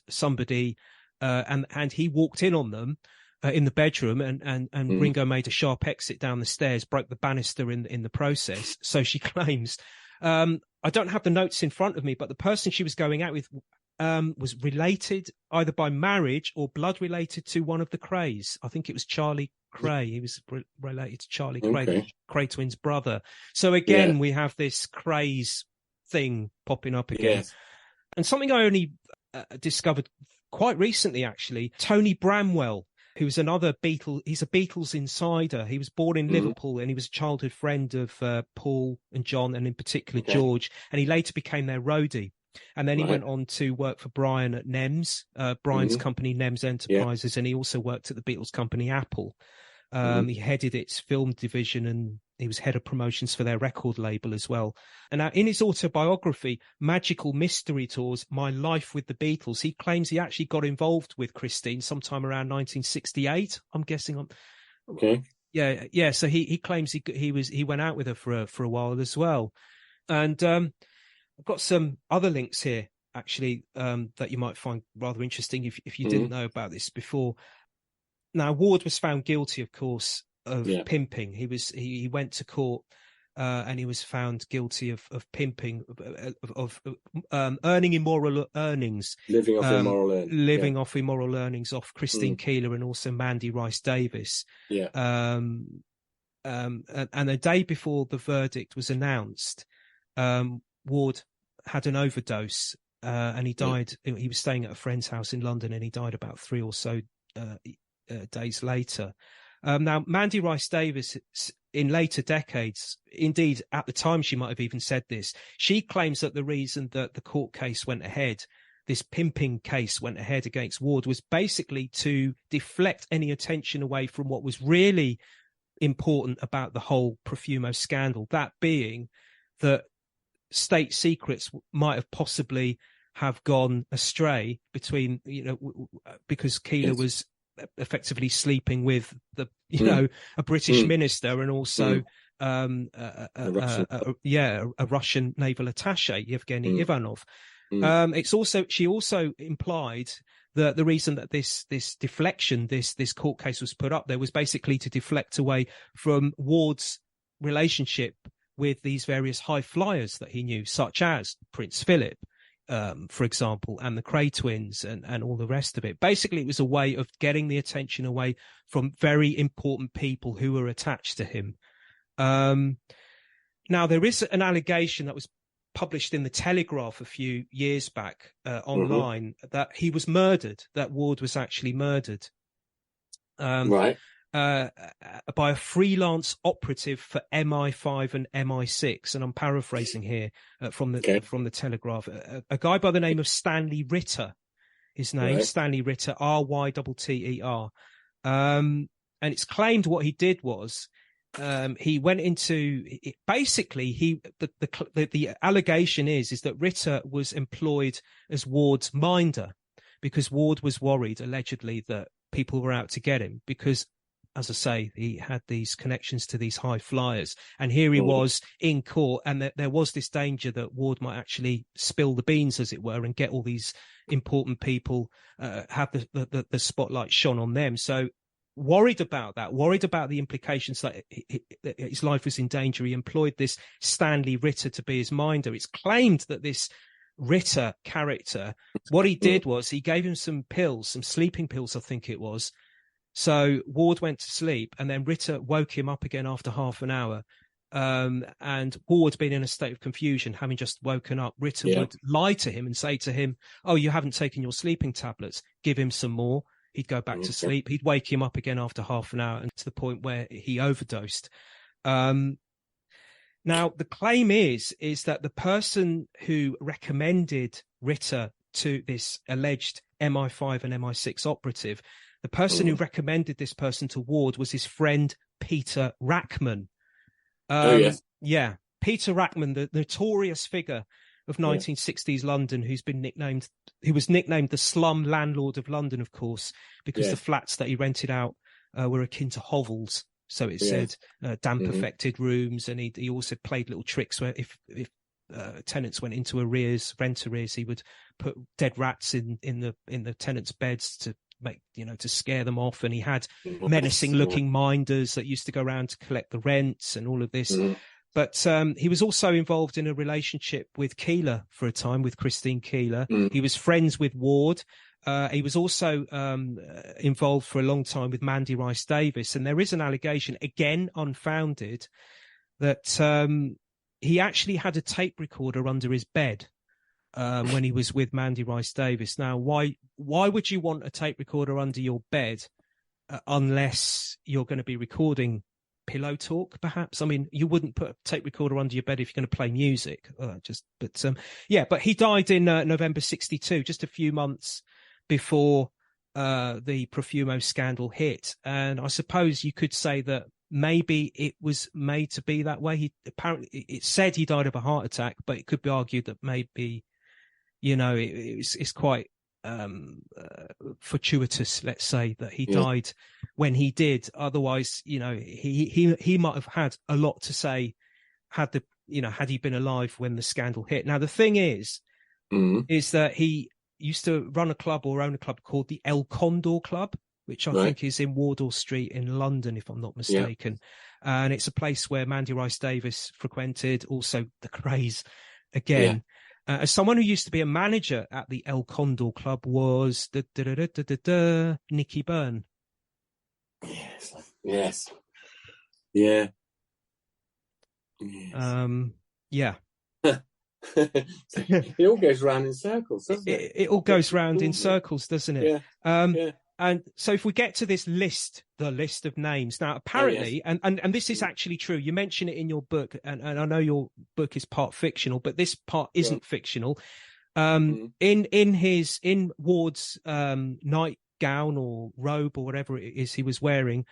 somebody and he walked in on them in the bedroom and Ringo made a sharp exit down the stairs, broke the banister in the process. So she claims, I don't have the notes in front of me, but the person she was going out with was related either by marriage or blood related to one of the Crays. I think it was Charlie Cray. He was related to Charlie Cray, the Cray twins' brother. So again, we have this Crays thing popping up again. Yes. And something I only discovered quite recently, actually, Tony Bramwell, who's another Beatle. He's a Beatles insider. He was born in Liverpool and he was a childhood friend of Paul and John, and in particular George. And he later became their roadie. And then he went on to work for Brian at NEMS, Brian's company, NEMS Enterprises, and he also worked at the Beatles company Apple. He headed its film division and he was head of promotions for their record label as well. And now in his autobiography, Magical Mystery Tours, My Life with the Beatles, he claims he actually got involved with Christine sometime around 1968, I'm guessing. Okay. Yeah. So he claims he went out with her for a while as well. And I've got some other links here, actually, that you might find rather interesting if you didn't know about this before. Now, Ward was found guilty, of course, of pimping. He went to court and he was found guilty of pimping, of earning immoral earnings. Living off immoral earnings. Living off immoral earnings off Christine Keeler and also Mandy Rice Davis. Yeah. And the day before the verdict was announced, Ward had an overdose and he died. He was staying at a friend's house in London and he died about 3 or so days later. Now, Mandy Rice Davis, in later decades, indeed, at the time, she might have even said this. She claims that the reason that the court case went ahead, this pimping case went ahead against Ward, was basically to deflect any attention away from what was really important about the whole Profumo scandal. That being that state secrets might have possibly have gone astray between, because Keeler was effectively sleeping with a British minister and also a Russian naval attaché, Yevgeny Ivanov. She also implied that the reason that this deflection, this court case was put up there was basically to deflect away from Ward's relationship with these various high flyers that he knew, such as Prince Philip, for example, and the Cray twins and all the rest of it. Basically, it was a way of getting the attention away from very important people who were attached to him. Now, there is an allegation that was published in the Telegraph a few years back online that he was murdered, that Ward was actually murdered. Right. by a freelance operative for MI5 and MI6, and I'm paraphrasing here from the Telegraph. A guy by the name of Stanley Ritter, his name, Right. Stanley Ritter, Rytter. And it's claimed what he did was he went into basically the allegation is that Ritter was employed as Ward's minder, because Ward was worried allegedly that people were out to get him, because, as I say, he had these connections to these high flyers. And here he was in court, and there was this danger that Ward might actually spill the beans, as it were, and get all these important people, have the spotlight shone on them. So worried about the implications that his life was in danger, he employed this Stanley Ritter to be his minder. It's claimed that this Ritter character, what he did was he gave him some pills, some sleeping pills, I think it was. So Ward went to sleep, and then Ritter woke him up again after half an hour. And Ward, being in a state of confusion, having just woken up, Ritter would lie to him and say to him, "Oh, you haven't taken your sleeping tablets. Give him some more." He'd go back to sleep. He'd wake him up again after half an hour, and to the point where he overdosed. Now, the claim is that the person who recommended Ritter to this alleged MI5 and MI6 operative, the person who recommended this person to Ward was his friend Peter Rackman. Yeah, Peter Rackman, the notorious figure of 1960s London, who was nicknamed the slum landlord of London, of course, because the flats that he rented out were akin to hovels. So it said damp-affected rooms, and he also played little tricks where if tenants went into rent arrears, he would put dead rats in the tenants' beds to scare them off. And he had menacing-looking minders that used to go around to collect the rents and all of this. But he was also involved in a relationship with Keeler for a time, with Christine Keeler. He was friends with Ward. He was also involved for a long time with Mandy Rice Davis. And there is an allegation, again unfounded, that he actually had a tape recorder under his bed when he was with Mandy Rice Davis. Now, why would you want a tape recorder under your bed unless you're going to be recording pillow talk, perhaps? I mean, you wouldn't put a tape recorder under your bed if you're going to play music. But he died in November 1962, just a few months before the Profumo scandal hit. And I suppose you could say that maybe it was made to be that way. It said he died of a heart attack, but it could be argued that maybe, it's quite fortuitous, let's say, that he died when he did. Otherwise, he might have had a lot to say had he been alive when the scandal hit. Now, the thing is that he used to run a club or own a club called the El Condor Club, which I think is in Wardour Street in London, if I'm not mistaken. And it's a place where Mandy Rice Davis frequented, also the Craze again. As someone who used to be a manager at the El Condor Club was Nicky Byrne. Yes. It all goes round in circles, doesn't it? It all goes round in circles, doesn't it? And so if we get to this list, the list of names, now apparently, and this is actually true, you mention it in your book, and I know your book is part fictional, but this part isn't fictional. In Ward's nightgown or robe or whatever it is he was wearing,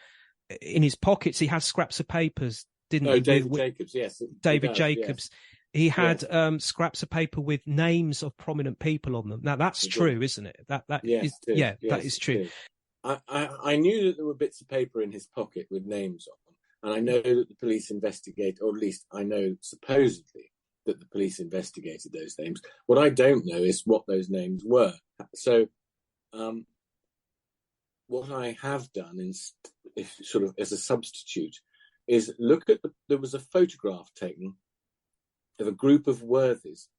in his pockets he had scraps of papers, didn't he? David Jacobs, yes. David Jacobs. Yes. He had scraps of paper with names of prominent people on them. Now that's true, isn't it? That is true. I knew that there were bits of paper in his pocket with names on them, and I know that the police investigate, or at least I know supposedly that the police investigated those names. What I don't know is what those names were. So, what I have done, if sort of as a substitute, is look at there was a photograph taken of a group of worthies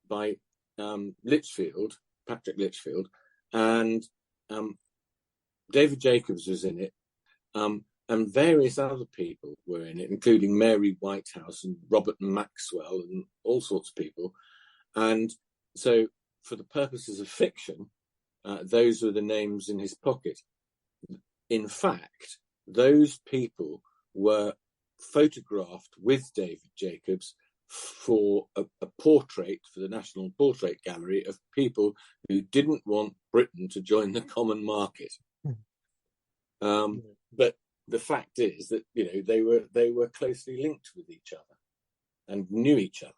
by Patrick Litchfield, and David Jacobs was in it, and various other people were in it, including Mary Whitehouse and Robert Maxwell and all sorts of people. And so, for the purposes of fiction, those were the names in his pocket. In fact, those people were photographed with David Jacobs for a portrait for the National Portrait Gallery of people who didn't want Britain to join the common market. But the fact is that, you know, they were closely linked with each other and knew each other.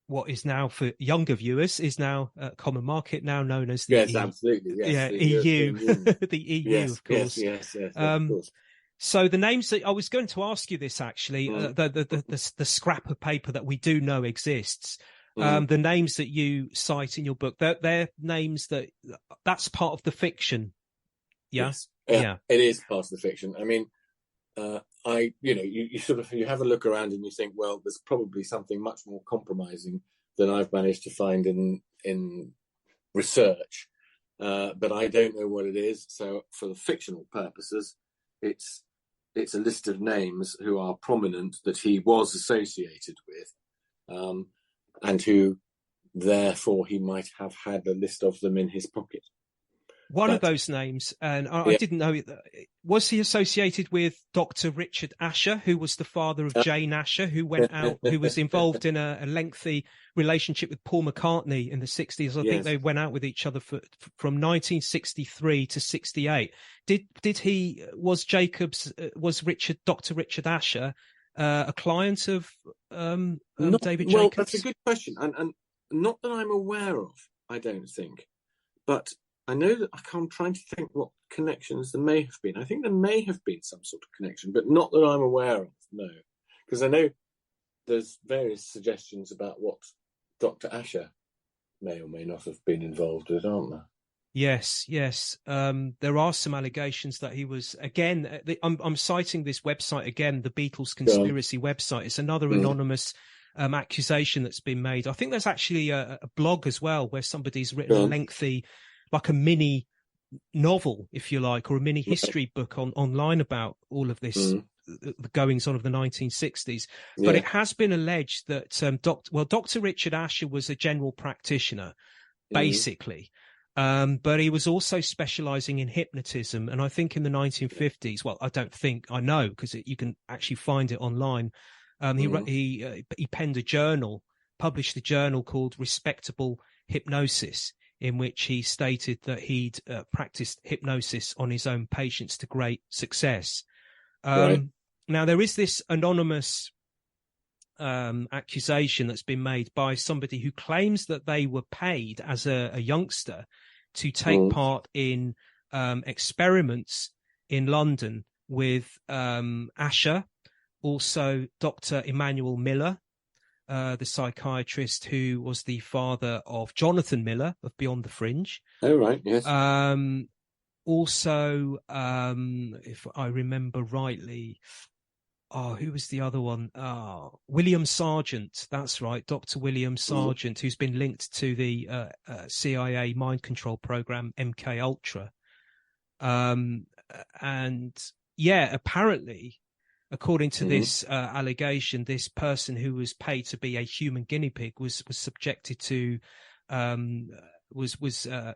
What is now, for younger viewers, is now common market, now known as the absolutely, yes, the EU, the EU, yes, of course. Yes, of course. So the names that I was going to ask you this actually, the scrap of paper that we do know exists, the names that you cite in your book, they're names that's part of the fiction. Yeah? Yes. Yeah, it is part of the fiction. I mean, you have a look around and you think, well, there's probably something much more compromising than I've managed to find in research, but I don't know what it is. So for the fictional purposes, it's a list of names who are prominent that he was associated with, and who therefore he might have had a list of them in his pocket. One of those names, and I didn't know, was he associated with Dr. Richard Asher, who was the father of Jane Asher, who was involved in a lengthy relationship with Paul McCartney in the 60s. I think they went out with each other from 1963 to 68. Was Dr. Richard Asher a client of David Jacobs? Well, that's a good question, and not that I'm aware of, I don't think, but I know that I'm trying to think what connections there may have been. I think there may have been some sort of connection, but not that I'm aware of, no. Because I know there's various suggestions about what Dr. Asher may or may not have been involved with, aren't there? Yes. There are some allegations that he was, again, I'm citing this website again, the Beatles conspiracy website. It's another anonymous accusation that's been made. I think there's actually a blog as well where somebody's written a lengthy, like a mini novel, if you like, or a mini history book online about all of this, the goings on of the 1960s. But it has been alleged that Dr. Richard Asher was a general practitioner, basically. But he was also specializing in hypnotism. And I think in the 1950s, well, I know, because you can actually find it online. He penned a journal, published a journal called Respectable Hypnosis, in which he stated that he'd practiced hypnosis on his own patients to great success. Now, there is this anonymous accusation that's been made by somebody who claims that they were paid as a youngster to take part in experiments in London with Asher, also Dr. Emmanuel Miller, the psychiatrist who was the father of Jonathan Miller of Beyond the Fringe. Oh, right, yes. Also, if I remember rightly, who was the other one? William Sargent. That's right, Dr. William Sargent, who's been linked to the CIA mind control program MK Ultra. Apparently, according to this allegation, this person who was paid to be a human guinea pig was subjected to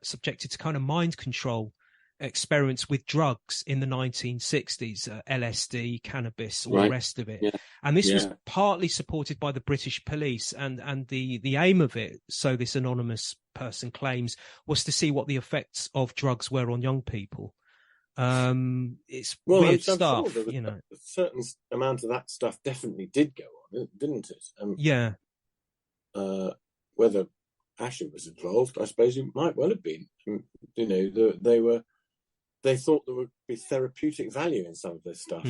subjected to kind of mind control experiments with drugs in the 1960s, LSD, cannabis, all the rest of it. And this was partly supported by the British police, and the aim of it, so this anonymous person claims, was to see what the effects of drugs were on young people. It's weird stuff, sure you know. A certain amount of that stuff definitely did go on, didn't it? Whether Asher was involved, I suppose he might well have been. You know, they thought there would be therapeutic value in some of this stuff.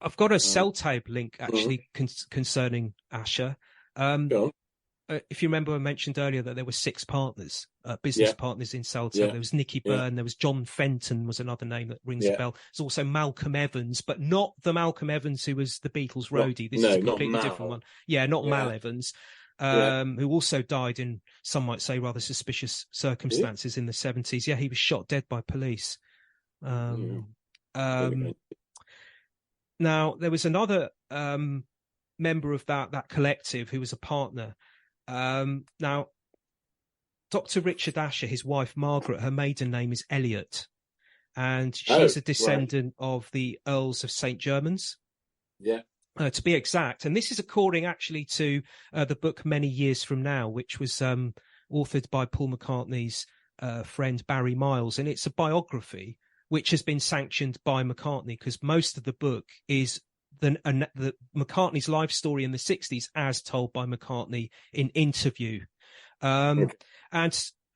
I've got a cell tape link actually concerning Asher. If you remember, I mentioned earlier that there were 6 partners, business partners in Celltape. There was Nicky Byrne, there was John Fenton was another name that rings a bell. There's also Malcolm Evans, but not the Malcolm Evans who was the Beatles roadie. This is a completely different one. Not Mal Evans, who also died in, some might say, rather suspicious circumstances in the 70s. Yeah, he was shot dead by police. Now, there was another member of that collective who was a partner. Now, Dr. Richard Asher, his wife Margaret, her maiden name is Elliot, and she's a right. descendant of the Earls of St. Germans. Yeah. To be exact. And this is according actually to the book Many Years From Now, which was authored by Paul McCartney's friend Barry Miles. And it's a biography which has been sanctioned by McCartney, because most of the book is the McCartney's life story in the 60s as told by McCartney in interview. And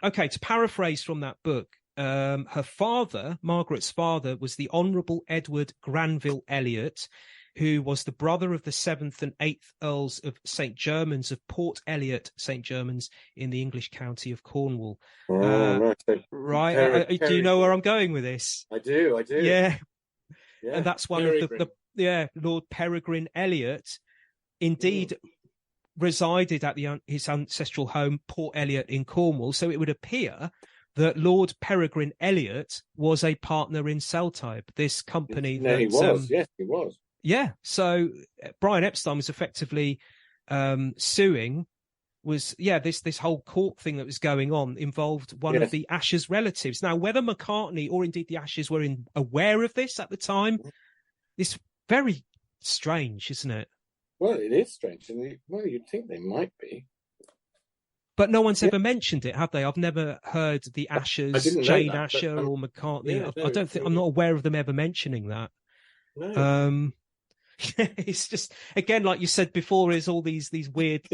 okay, to paraphrase from that book, her father, Margaret's father, was the Honourable Edward Granville Elliot, who was the brother of the 7th and 8th Earls of St. Germans of Port Elliot, St. Germans, in the English county of Cornwall. Right. Right. Do you know where I'm going with this? I do. Yeah. Yeah. And that's one of the Lord Peregrine Elliot, indeed, resided at his ancestral home, Port Elliot in Cornwall. So it would appear that Lord Peregrine Elliot was a partner in Cell-Type, this company. No, he was. Yes, he was. Yeah. So Brian Epstein was effectively suing. This whole court thing that was going on involved one of the Ashes' relatives. Now, whether McCartney or indeed the Ashes were aware of this at the time, it's very strange, isn't it? Well, it is strange. And you'd think they might be. But no one's ever mentioned it, have they? I've never heard the Ashes, Jane Asher or McCartney. I don't think, I'm not aware of them ever mentioning that. No. It's just, again, like you said before, is all these weird.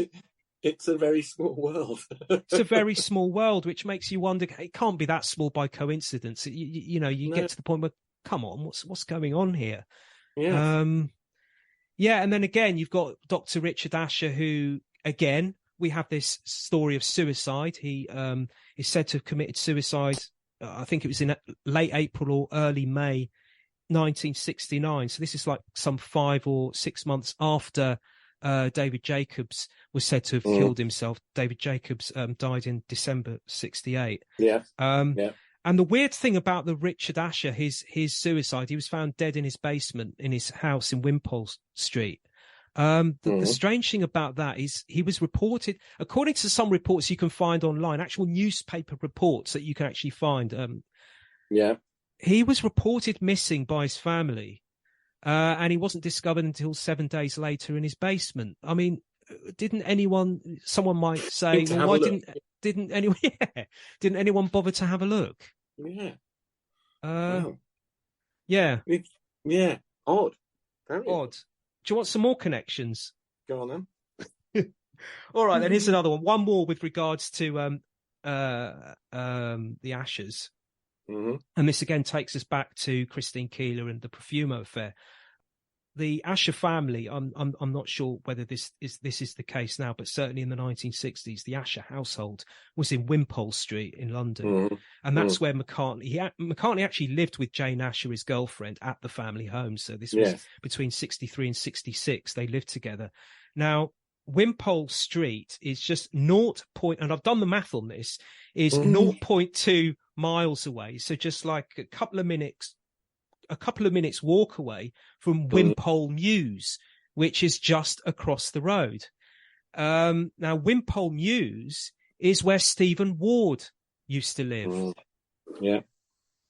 It's a very small world. It's a very small world, which makes you wonder. It can't be that small by coincidence. You get to the point where, come on, what's going on here? Yeah. And then again, you've got Dr. Richard Asher, who again, we have this story of suicide. He is said to have committed suicide. I think it was in late April or early May 1969. So this is like some 5 or 6 months after David Jacobs was said to have killed himself. David Jacobs died in December 68. Yeah. And the weird thing about the Richard Asher, his suicide, he was found dead in his basement in his house in Wimpole Street. The strange thing about that is he was reported, according to some reports you can find online, actual newspaper reports that you can actually find. He was reported missing by his family, and he wasn't discovered until 7 days later in his basement. I mean, someone might say, well, why didn't anyone bother to have a look? Odd. Very odd. Do you want some more connections? Go on then. All right, then here's another one. One more with regards to the Ashes. And this again takes us back to Christine Keeler and the Profumo affair. The Asher family, I'm not sure whether this is the case now, but certainly in the 1960s, the Asher household was in Wimpole Street in London. And that's where McCartney actually lived with Jane Asher, his girlfriend, at the family home. So this was between 63 and 66. They lived together. Now, Wimpole Street is just and I've done the math on this, is 0.2 miles away. So just like a couple of minutes walk away from Wimpole Mews, which is just across the road. Now, Wimpole Mews is where Stephen Ward used to live.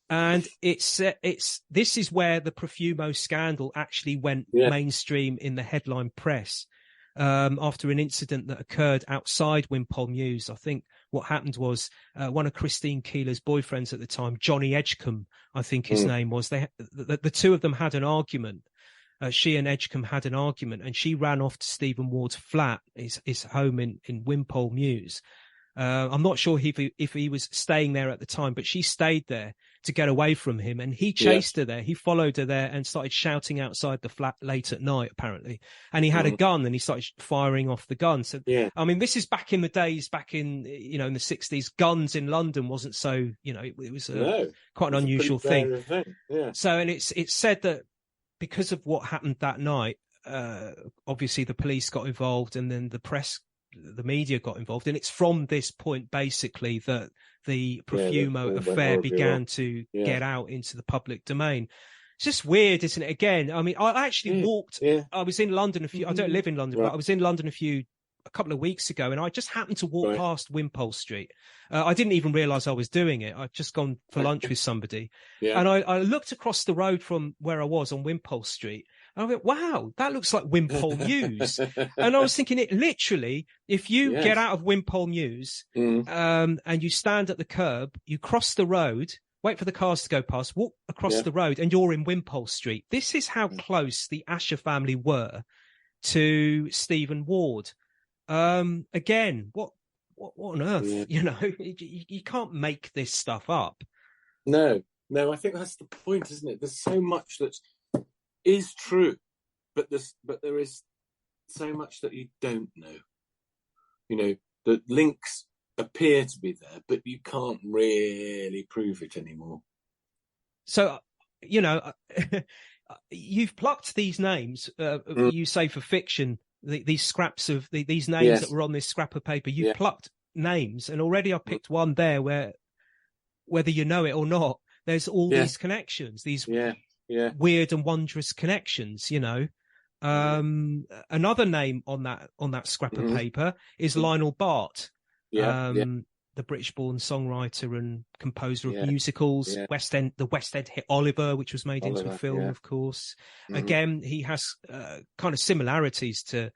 And this is where the Profumo scandal actually went mainstream in the headline press. After an incident that occurred outside Wimpole Mews. I think what happened was one of Christine Keeler's boyfriends at the time, Johnny Edgecombe, I think his name was. The two of them had an argument. She and Edgecombe had an argument, and she ran off to Stephen Ward's flat, his home in Wimpole Mews. I'm not sure if he was staying there at the time, but she stayed there to get away from him, and he chased her there. He followed her there and started shouting outside the flat late at night, apparently. And he had a gun, and he started firing off the gun. So, I mean, this is back in the days, in the 60s. Guns in London wasn't so, it was quite an unusual thing. So, and it's said that because of what happened that night, obviously the police got involved, and then the media got involved, and it's from this point basically that the Profumo affair began to get out into the public domain. It's just weird, isn't it? Again, I mean, I actually walked. I was in London I don't live in London, but I was in London a few a couple of weeks ago, and I just happened to walk Right. past Wimpole Street. I didn't even realise I was doing it. I'd just gone for lunch with somebody. Yeah. And I looked across the road from where I was on Wimpole Street. And I went, wow, that looks like Wimpole News. And I was thinking, it literally, if you Yes. get out of Wimpole News and you stand at the curb, you cross the road, wait for the cars to go past, walk across the road, and you're in Wimpole Street. This is how close the Asher family were to Stephen Ward. Again, what on earth? Yeah. You know, you can't make this stuff up. No, I think that's the point, isn't it? There's so much that is true, but there is so much that you don't know. You know, the links appear to be there, but you can't really prove it anymore. So, you know, you've plucked these names, you say for fiction, these scraps of these names that were on this scrap of paper. You've plucked names, and already I picked one there where, whether you know it or not, there's all these connections, these weird and wondrous connections, you know. Another name on that scrap of paper is Lionel Bart. The British-born songwriter and composer of musicals, the West End hit Oliver, which was made into a film, of course. Again, he has kind of similarities to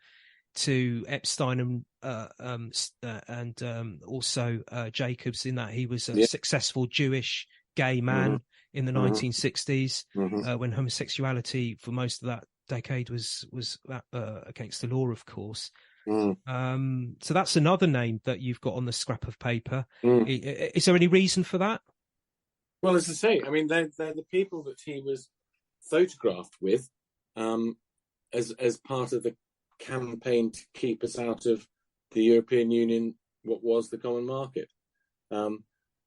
Epstein and also Jacobs, in that he was a successful Jewish gay man in the 1960s when homosexuality for most of that decade was against the law, of course. So that's another name that you've got on the scrap of paper. Is there any reason for that? Well, as I say, I mean, they're the people that he was photographed with as part of the campaign to keep us out of the European Union, what was the common market.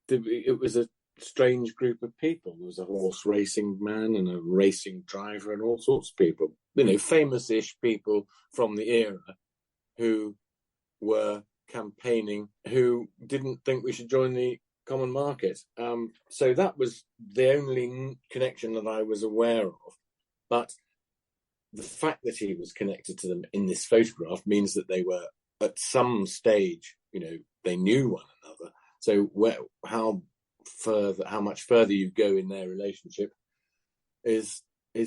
It was a strange group of people. There was a horse racing man and a racing driver and all sorts of people, you know, famous-ish people from the era who were campaigning, who didn't think we should join the common market. So that was the only connection that I was aware of. But the fact that he was connected to them in this photograph means that they were at some stage, you know, they knew one another. So how much further you go in their relationship is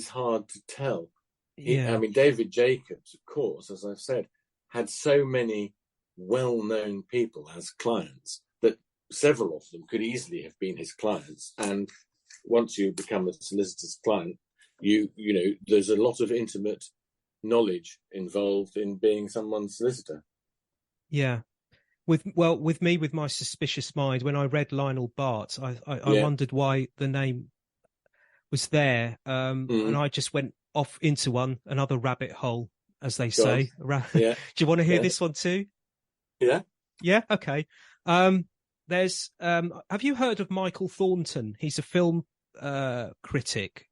hard to tell. I mean, David Jacobs, of course, as I've said, had so many well-known people as clients that several of them could easily have been his clients. And once you become a solicitor's client, you know, there's a lot of intimate knowledge involved in being someone's solicitor. Yeah. With me, with my suspicious mind, when I read Lionel Bart, I wondered why the name was there. And I just went off into another rabbit hole, as they say. Do you want to hear this one too? Yeah. Yeah. Okay. There's, have you heard of Michael Thornton? He's a film critic,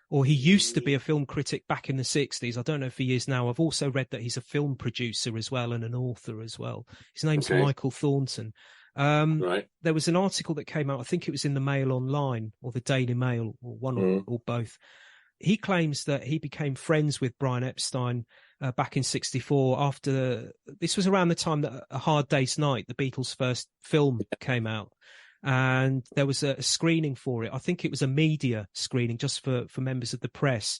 or he used to be a film critic back in the 60s. I don't know if he is now. I've also read that he's a film producer as well and an author as well. His name's Michael Thornton. Right. There was an article that came out, I think it was in the Mail Online or the Daily Mail, or one or both. He claims that he became friends with Brian Epstein back in '64 after, this was around the time that A Hard Day's Night, the Beatles' first film, came out. And there was a screening for it. I think it was a media screening just for members of the press.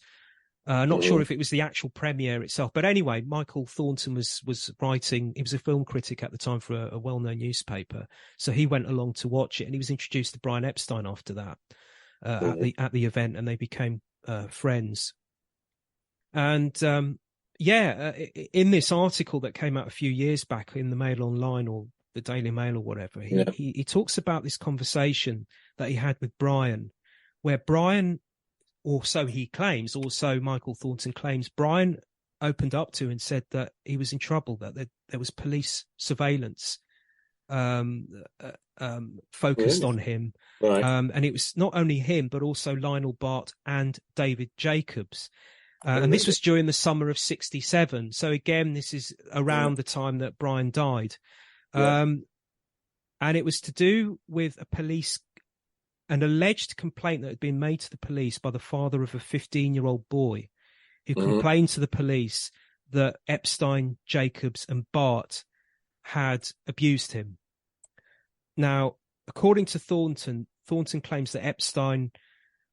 Not sure if it was the actual premiere itself. But anyway, Michael Thornton was writing. He was a film critic at the time for a well-known newspaper. So he went along to watch it, and he was introduced to Brian Epstein after that at the event, and they became friends. And in this article that came out a few years back in the Mail Online or the Daily Mail or whatever, he talks about this conversation that he had with Brian, where Brian, or so he claims, also Michael Thornton claims, Brian opened up to and said that he was in trouble, that there was police surveillance focused on him. Right. And it was not only him, but also Lionel Bart and David Jacobs. And this was during the summer of '67. So again, this is around the time that Brian died. And it was to do with an alleged complaint that had been made to the police by the father of a 15-year-old boy who complained to the police that Epstein, Jacobs and Bart had abused him. Now, according to Thornton claims that Epstein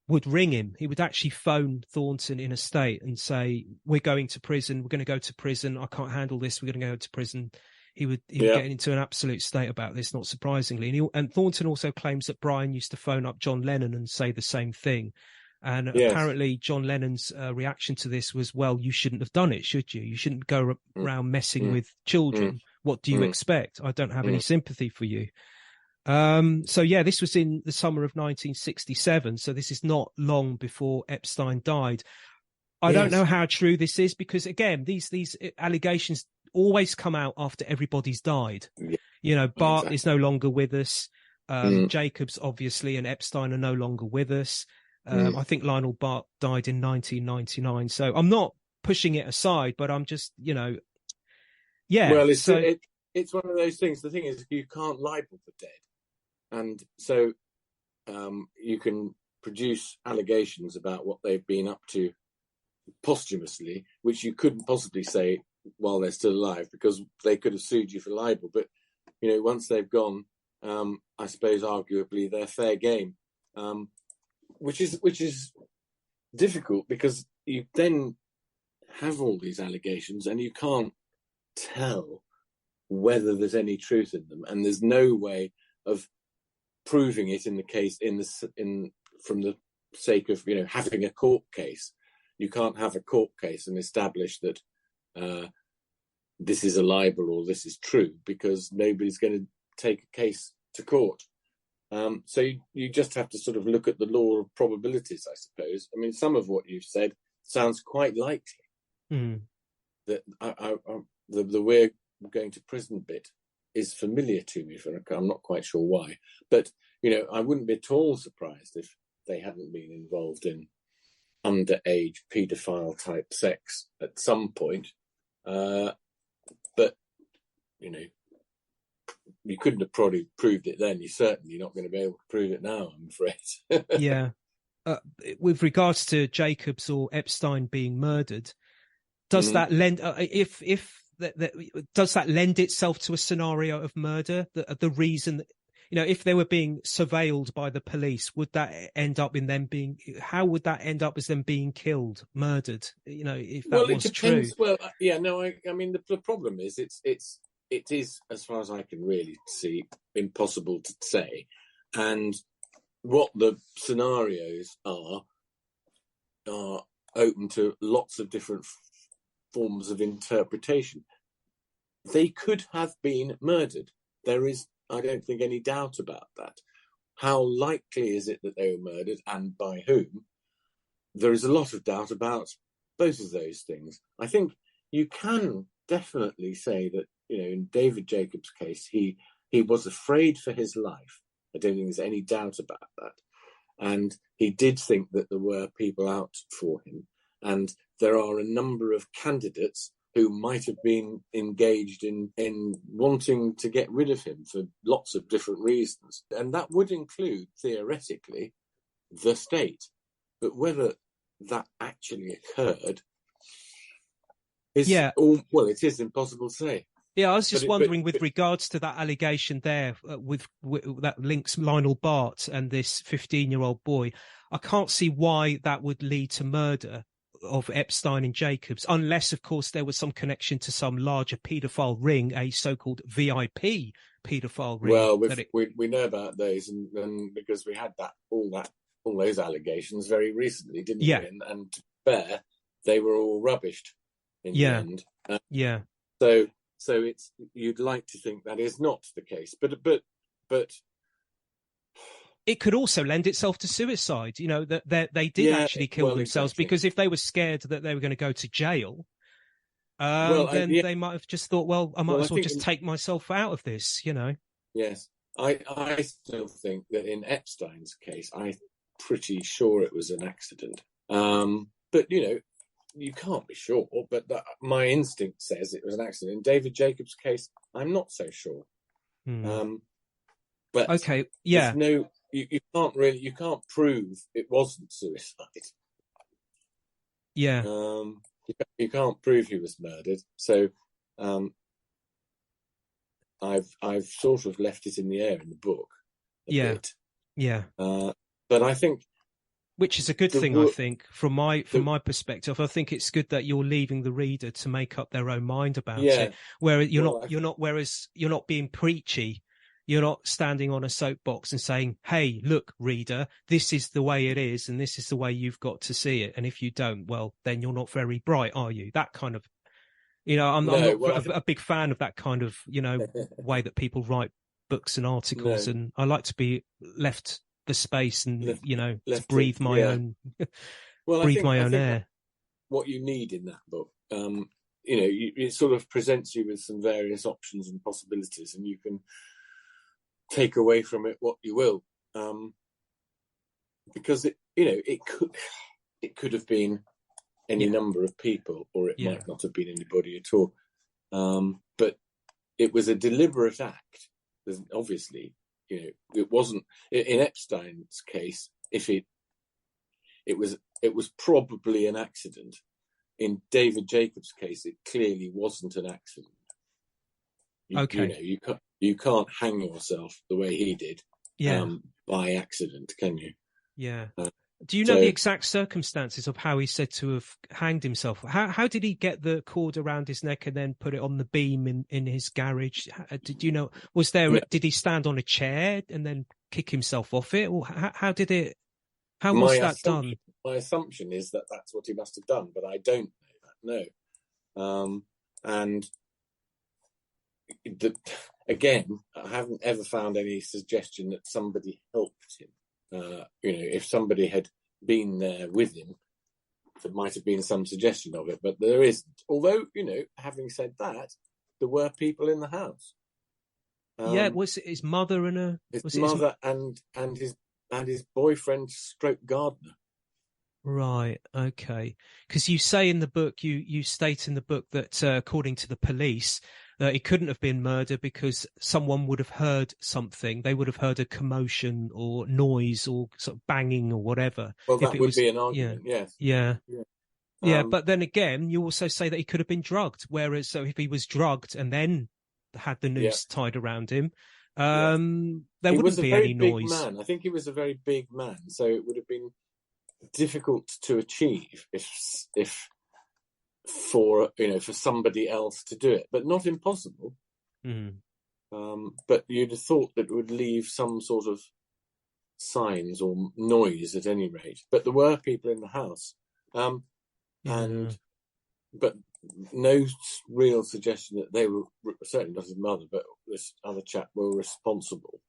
would ring him. He would actually phone Thornton in a state and say, we're going to prison. We're going to go to prison. I can't handle this. We're going to go to prison. He would get into an absolute state about this, not surprisingly. And Thornton also claims that Brian used to phone up John Lennon and say the same thing. And apparently John Lennon's reaction to this was, well, you shouldn't have done it, should you? You shouldn't go around messing with children. What do you expect? I don't have any sympathy for you. This was in the summer of 1967. So this is not long before Epstein died. I don't know how true this is because, again, these allegations always come out after everybody's died. Yeah, you know, Bart is no longer with us. Jacobs, obviously, and Epstein are no longer with us. I think Lionel Bart died in 1999. So I'm not pushing it aside, but I'm just, Well, it's one of those things. The thing is, you can't libel the dead. And so you can produce allegations about what they've been up to posthumously, which you couldn't possibly say while they're still alive, because they could have sued you for libel. But, once they've gone, I suppose arguably they're fair game, which is difficult because you then have all these allegations and you can't tell whether there's any truth in them. And there's no way of proving it in the case from the sake of having a court case. You can't have a court case and establish that this is a libel or this is true, because nobody's going to take a case to court. So you just have to sort of look at the law of probabilities, I suppose. I mean, some of what you've said sounds quite likely. That the we're going to prison bit is familiar to me. I'm not quite sure why, but I wouldn't be at all surprised if they hadn't been involved in underage paedophile type sex at some point. But you couldn't have probably proved it then. You're certainly not going to be able to prove it now, I'm afraid. Yeah. With regards to Jacobs or Epstein being murdered, does that lend does that lend itself to a scenario of murder? The reason, if they were being surveilled by the police, would that end up in them being? How would that end up as them being killed, murdered? If that was true. Well, I mean, the problem is it is, as far as I can really see, impossible to say, and what the scenarios are open to lots of different forms of interpretation. They could have been murdered. There is, I don't think, any doubt about that. How likely is it that they were murdered and by whom? There is a lot of doubt about both of those things. I think you can definitely say that, in David Jacobs' case, he was afraid for his life. I don't think there's any doubt about that. And he did think that there were people out for him. And there are a number of candidates who might have been engaged in wanting to get rid of him for lots of different reasons. And that would include, theoretically, the state. But whether that actually occurred is, it is impossible to say. Yeah, I was just wondering, with regards to that allegation there, with that links Lionel Bart and this 15-year-old boy, I can't see why that would lead to murder of Epstein and Jacobs, unless, of course, there was some connection to some larger paedophile ring, a so-called VIP paedophile ring. Well, we know about those, and because we had all those allegations very recently, didn't we? And to be fair, they were all rubbished in the end. So it's, you'd like to think that is not the case, but it could also lend itself to suicide. That they did actually kill themselves, because if they were scared that they were going to go to jail, then they might have just thought, well, I might as well just take myself out of this. Yes, I still think that in Epstein's case, I'm pretty sure it was an accident. But you can't be sure, but my instinct says it was an accident. In David Jacobs' case, I'm not so sure. But okay, you can't prove it wasn't suicide. Yeah. You can't prove he was murdered. So I've sort of left it in the air in the book a bit. Yeah. But I think, which is a good thing, I think, from my perspective. I think it's good that you're leaving the reader to make up their own mind about it. Where whereas you're not being preachy. You're not standing on a soapbox and saying, "Hey, look, reader, this is the way it is, and this is the way you've got to see it. And if you don't, well, then you're not very bright, are you?" That kind of, I'm not a big fan of that kind of, way that people write books and articles. And I like to be left the space and to breathe my own breathe my own air. What you need in that book, it sort of presents you with some various options and possibilities, and you can take away from it what you will, because it could have been any number of people, or it might not have been anybody at all. But it was a deliberate act. Obviously, it wasn't in Epstein's case. If it was probably an accident. In David Jacobs' case, it clearly wasn't an accident. You can't hang yourself the way he did, by accident, can you? Yeah. Do you know the exact circumstances of how he's said to have hanged himself? How did he get the cord around his neck and then put it on the beam in his garage? Did you know? Was there? Did he stand on a chair and then kick himself off it, or how did it? How was that done? My assumption is that that's what he must have done, but I don't know that. And again, I haven't ever found any suggestion that somebody helped him. If somebody had been there with him, there might have been some suggestion of it, but there isn't. Although, having said that, there were people in the house. Was it his mother and his boyfriend stroke gardener. Right. Okay. Because you say in the book, you state in the book that according to the police, it couldn't have been murder because someone would have heard something. They would have heard a commotion or noise or sort of banging or whatever. Well, that would be an argument, yes. Yeah. But then again, you also say that he could have been drugged. Whereas, so if he was drugged and then had the noose tied around him, there wouldn't be any noise. Man. I think he was a very big man, so it would have been difficult to achieve if for somebody else to do it, but not impossible. But you'd have thought that it would leave some sort of signs or noise at any rate. But there were people in the house, but no real suggestion that they were, certainly not his mother, but this other chap, were responsible.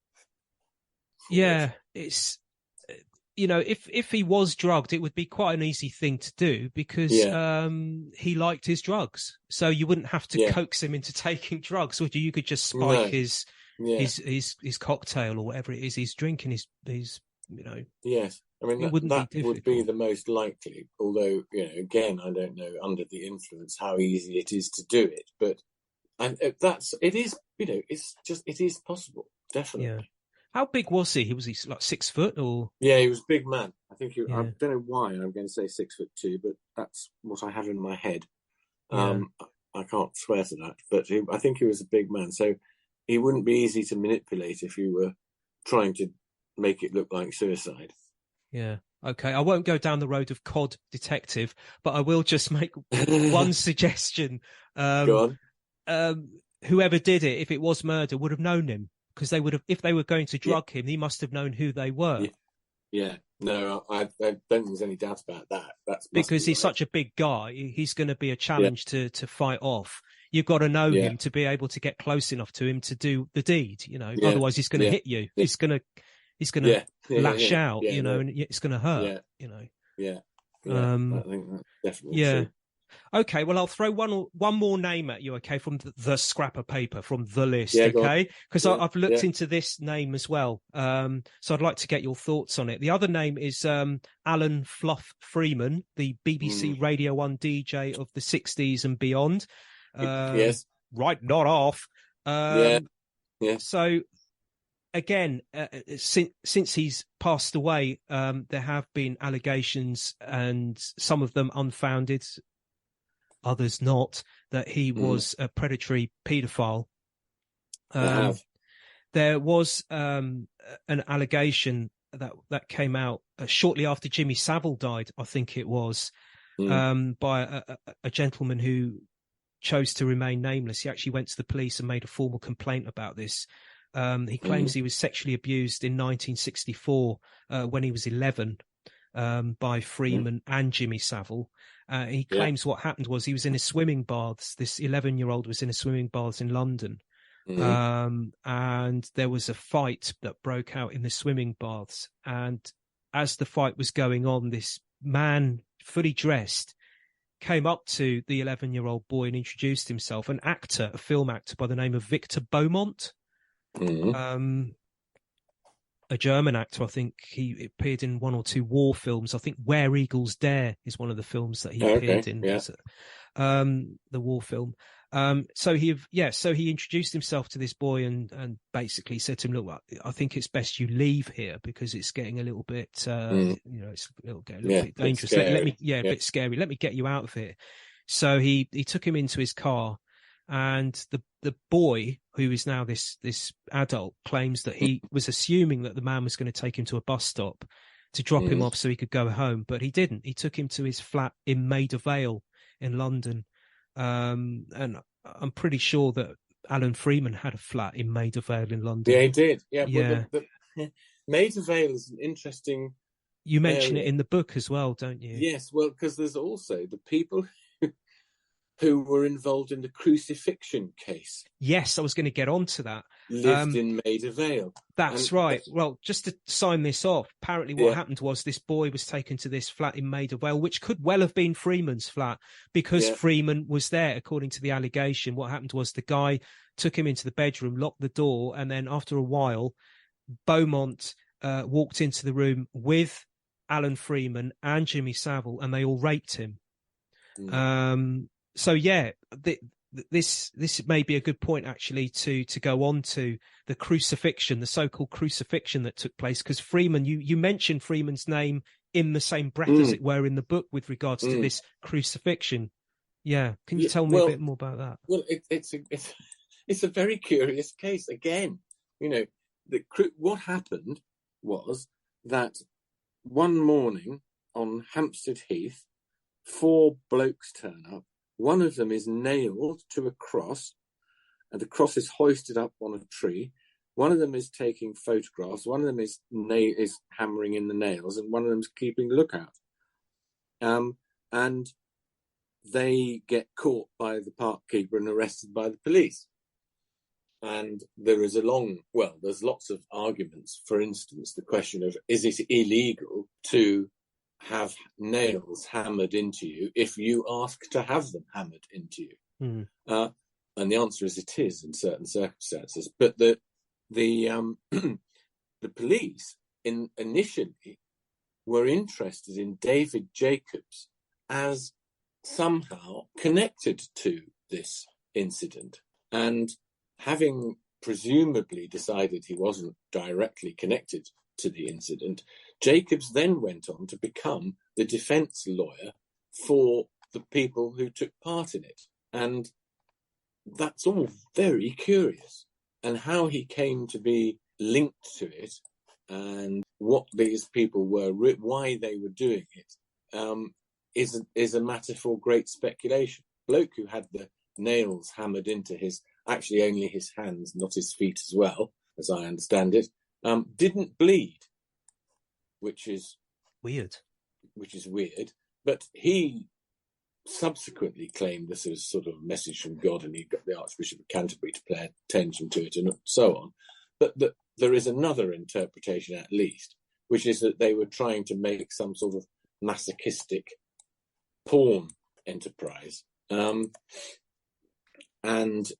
It's. If he was drugged, it would be quite an easy thing to do because he liked his drugs. So you wouldn't have to coax him into taking drugs, would you? You could just spike his cocktail or whatever it is he's drinking. His Yes, I mean that would be the most likely. Although again, I don't know under the influence how easy it is to do it, but it is possible, definitely. Yeah. How big was he? Was he like 6 foot or? Yeah, he was a big man. I think I don't know why I'm going to say 6'2", but that's what I have in my head. I can't swear to that, but I think he was a big man. So he wouldn't be easy to manipulate if you were trying to make it look like suicide. Yeah. Okay. I won't go down the road of COD detective, but I will just make one suggestion. Go on. Whoever did it, if it was murder, would have known him. Because they would have, if they were going to drug him, he must have known who they were. Yeah. No, I don't think there's any doubt about that. That's because he's such a big guy. He's going to be a challenge to fight off. You've got to know him to be able to get close enough to him to do the deed. Otherwise he's going to hit you. He's going to lash out. And it's going to hurt. I think that's definitely true. Okay, well, I'll throw one more name at you, okay, from the scrap of paper, from the list, okay? Because I've looked into this name as well, so I'd like to get your thoughts on it. The other name is Alan Fluff Freeman, the BBC Radio 1 DJ of the 60s and beyond. Yes. Right, not off. So, again, since he's passed away, there have been allegations, and some of them unfounded, others not, that he was a predatory paedophile. There was an allegation that came out shortly after Jimmy Savile died, I think it was, by a gentleman who chose to remain nameless. He actually went to the police and made a formal complaint about this. He claims he was sexually abused in 1964 when he was 11 by Freeman and Jimmy Savile. He claims what happened was he was in his swimming baths. This 11-year-old was in his swimming baths in London. And there was a fight that broke out in the swimming baths. And as the fight was going on, this man, fully dressed, came up to the 11-year-old boy and introduced himself. An actor, a film actor by the name of Victor Beaumont, a German actor. I think he appeared in 1 or 2 war films. I think Where Eagles Dare is one of the films that he appeared in. Yeah. The war film. So he introduced himself to this boy and basically said to him, "Look, I think it's best you leave here because it's getting a little bit, it's a little bit dangerous. Let me, a bit scary. Let me get you out of here." So he took him into his car, and the boy, who is now this adult, claims that he was assuming that the man was going to take him to a bus stop to drop him off so he could go home, but he didn't. He took him to his flat in Maida Vale in London. And I'm pretty sure that Alan Freeman had a flat in Maida Vale in London. Yeah, he did. Yeah. Well, Maida Vale is an interesting. You mention it in the book as well, don't you? Yes. Well, because there's also the people who were involved in the crucifixion case. Yes, I was going to get on to that. Lived in Maida Vale. That's right. Well, just to sign this off, apparently what happened was this boy was taken to this flat in Maida Vale, which could well have been Freeman's flat, because Freeman was there, according to the allegation. What happened was the guy took him into the bedroom, locked the door, and then after a while, Beaumont walked into the room with Alan Freeman and Jimmy Savile, and they all raped him. So this may be a good point actually to go on to the crucifixion, the so-called crucifixion that took place, because Freeman, you mentioned Freeman's name in the same breath as it were in the book with regards to this crucifixion. Yeah, can you tell me a bit more about that? Well, it's a very curious case again. What happened was that one morning on Hampstead Heath, 4 blokes turn up. One of them is nailed to a cross, and the cross is hoisted up on a tree. One of them is taking photographs. One of them is hammering in the nails, and one of them is keeping lookout. And they get caught by the park keeper and arrested by the police. And there is there's lots of arguments. For instance, the question of, is it illegal to have nails hammered into you if you ask to have them hammered into you? And the answer is it is in certain circumstances. But the police initially were interested in David Jacobs as somehow connected to this incident, and having presumably decided he wasn't directly connected to the incident, Jacobs then went on to become the defence lawyer for the people who took part in it. And that's all very curious. And how he came to be linked to it and what these people were, why they were doing it, is a matter for great speculation. Bloke who had the nails hammered into actually only his hands, not his feet as well, as I understand it, didn't bleed, which is weird. But he subsequently claimed this was sort of a message from God, and he got the Archbishop of Canterbury to pay attention to it and so on. But there is another interpretation, at least, which is that they were trying to make some sort of masochistic porn enterprise. And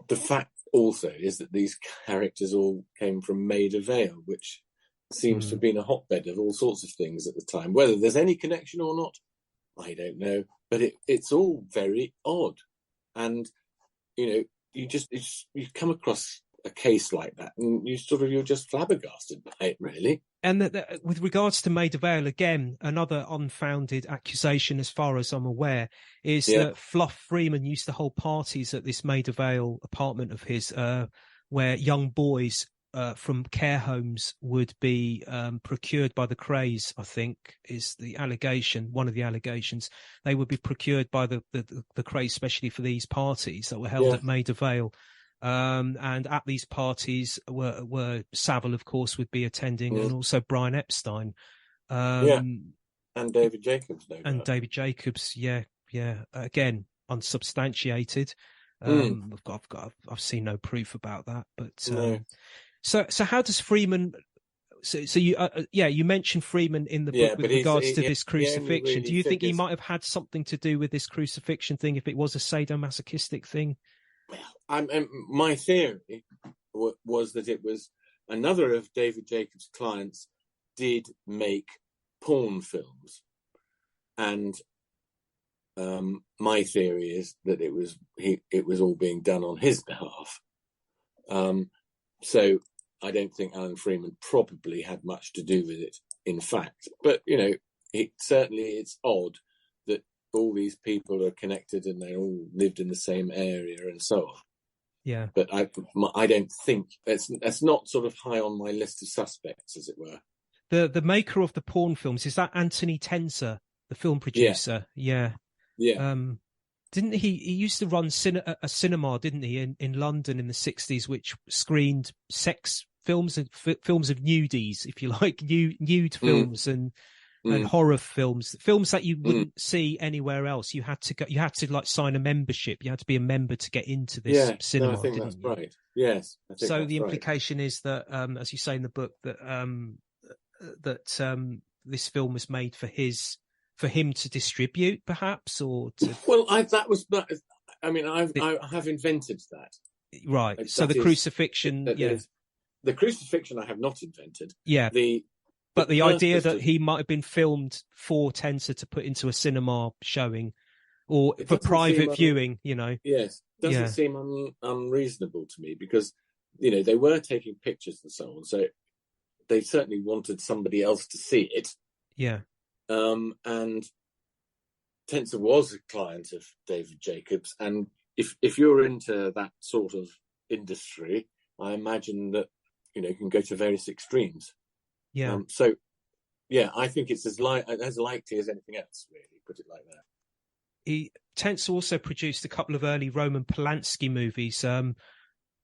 the fact also is that these characters all came from Maida Vale, which seems to have been a hotbed of all sorts of things at the time. Whether there's any connection or not, I don't know. But it's all very odd. And, you come across a case like that, and you're just flabbergasted by it, really. And with regards to Maida Vale, again, another unfounded accusation, as far as I'm aware, is that Fluff Freeman used to hold parties at this Maida Vale apartment of his, where young boys from care homes would be procured by the Krays, I think, is the allegation, one of the allegations. They would be procured by the Krays, especially for these parties that were held at Maida Vale. And at these parties were Savile, of course, would be attending, and also Brian Epstein. And David Jacobs, no doubt. And David Jacobs, again, unsubstantiated. I've seen no proof about that, but no. So how does Freeman? So you mentioned Freeman in the book with regards to this crucifixion. Do you think he might have had something to do with this crucifixion thing if it was a sadomasochistic thing? Well, my theory was that it was another of David Jacobs' clients did make porn films, and my theory is that it was all being done on his behalf. So I don't think Alan Freeman probably had much to do with it, in fact. But it's odd that all these people are connected and they all lived in the same area and so on. Yeah. But I don't think that's not sort of high on my list of suspects, as it were. The maker of the porn films, is that Anthony Tenzer, the film producer? Yeah. Didn't he used to run a cinema, didn't he, in London in the 60s, which screened sex films and films of nudies, if you like, nude films and horror films that you wouldn't see anywhere else. You had to like sign a membership. You had to be a member to get into this cinema. No, I think that's right. Yes. I think so that's the implication is that, as you say in the book, that this film was made for him to distribute, perhaps, or to. Well, I have invented that. Right. So the crucifixion, the crucifixion I have not invented. Yeah. But the idea that he might have been filmed for Tenzer to put into a cinema showing, or for private viewing, Yes, doesn't seem unreasonable to me, because they were taking pictures and so on, so they certainly wanted somebody else to see it. Yeah. And Tenzer was a client of David Jacobs, and if you're into that sort of industry, I imagine that you can go to various extremes. Yeah. I think it's as likely as anything else, really. Put it like that. Tenzer also produced a couple of early Roman Polanski movies.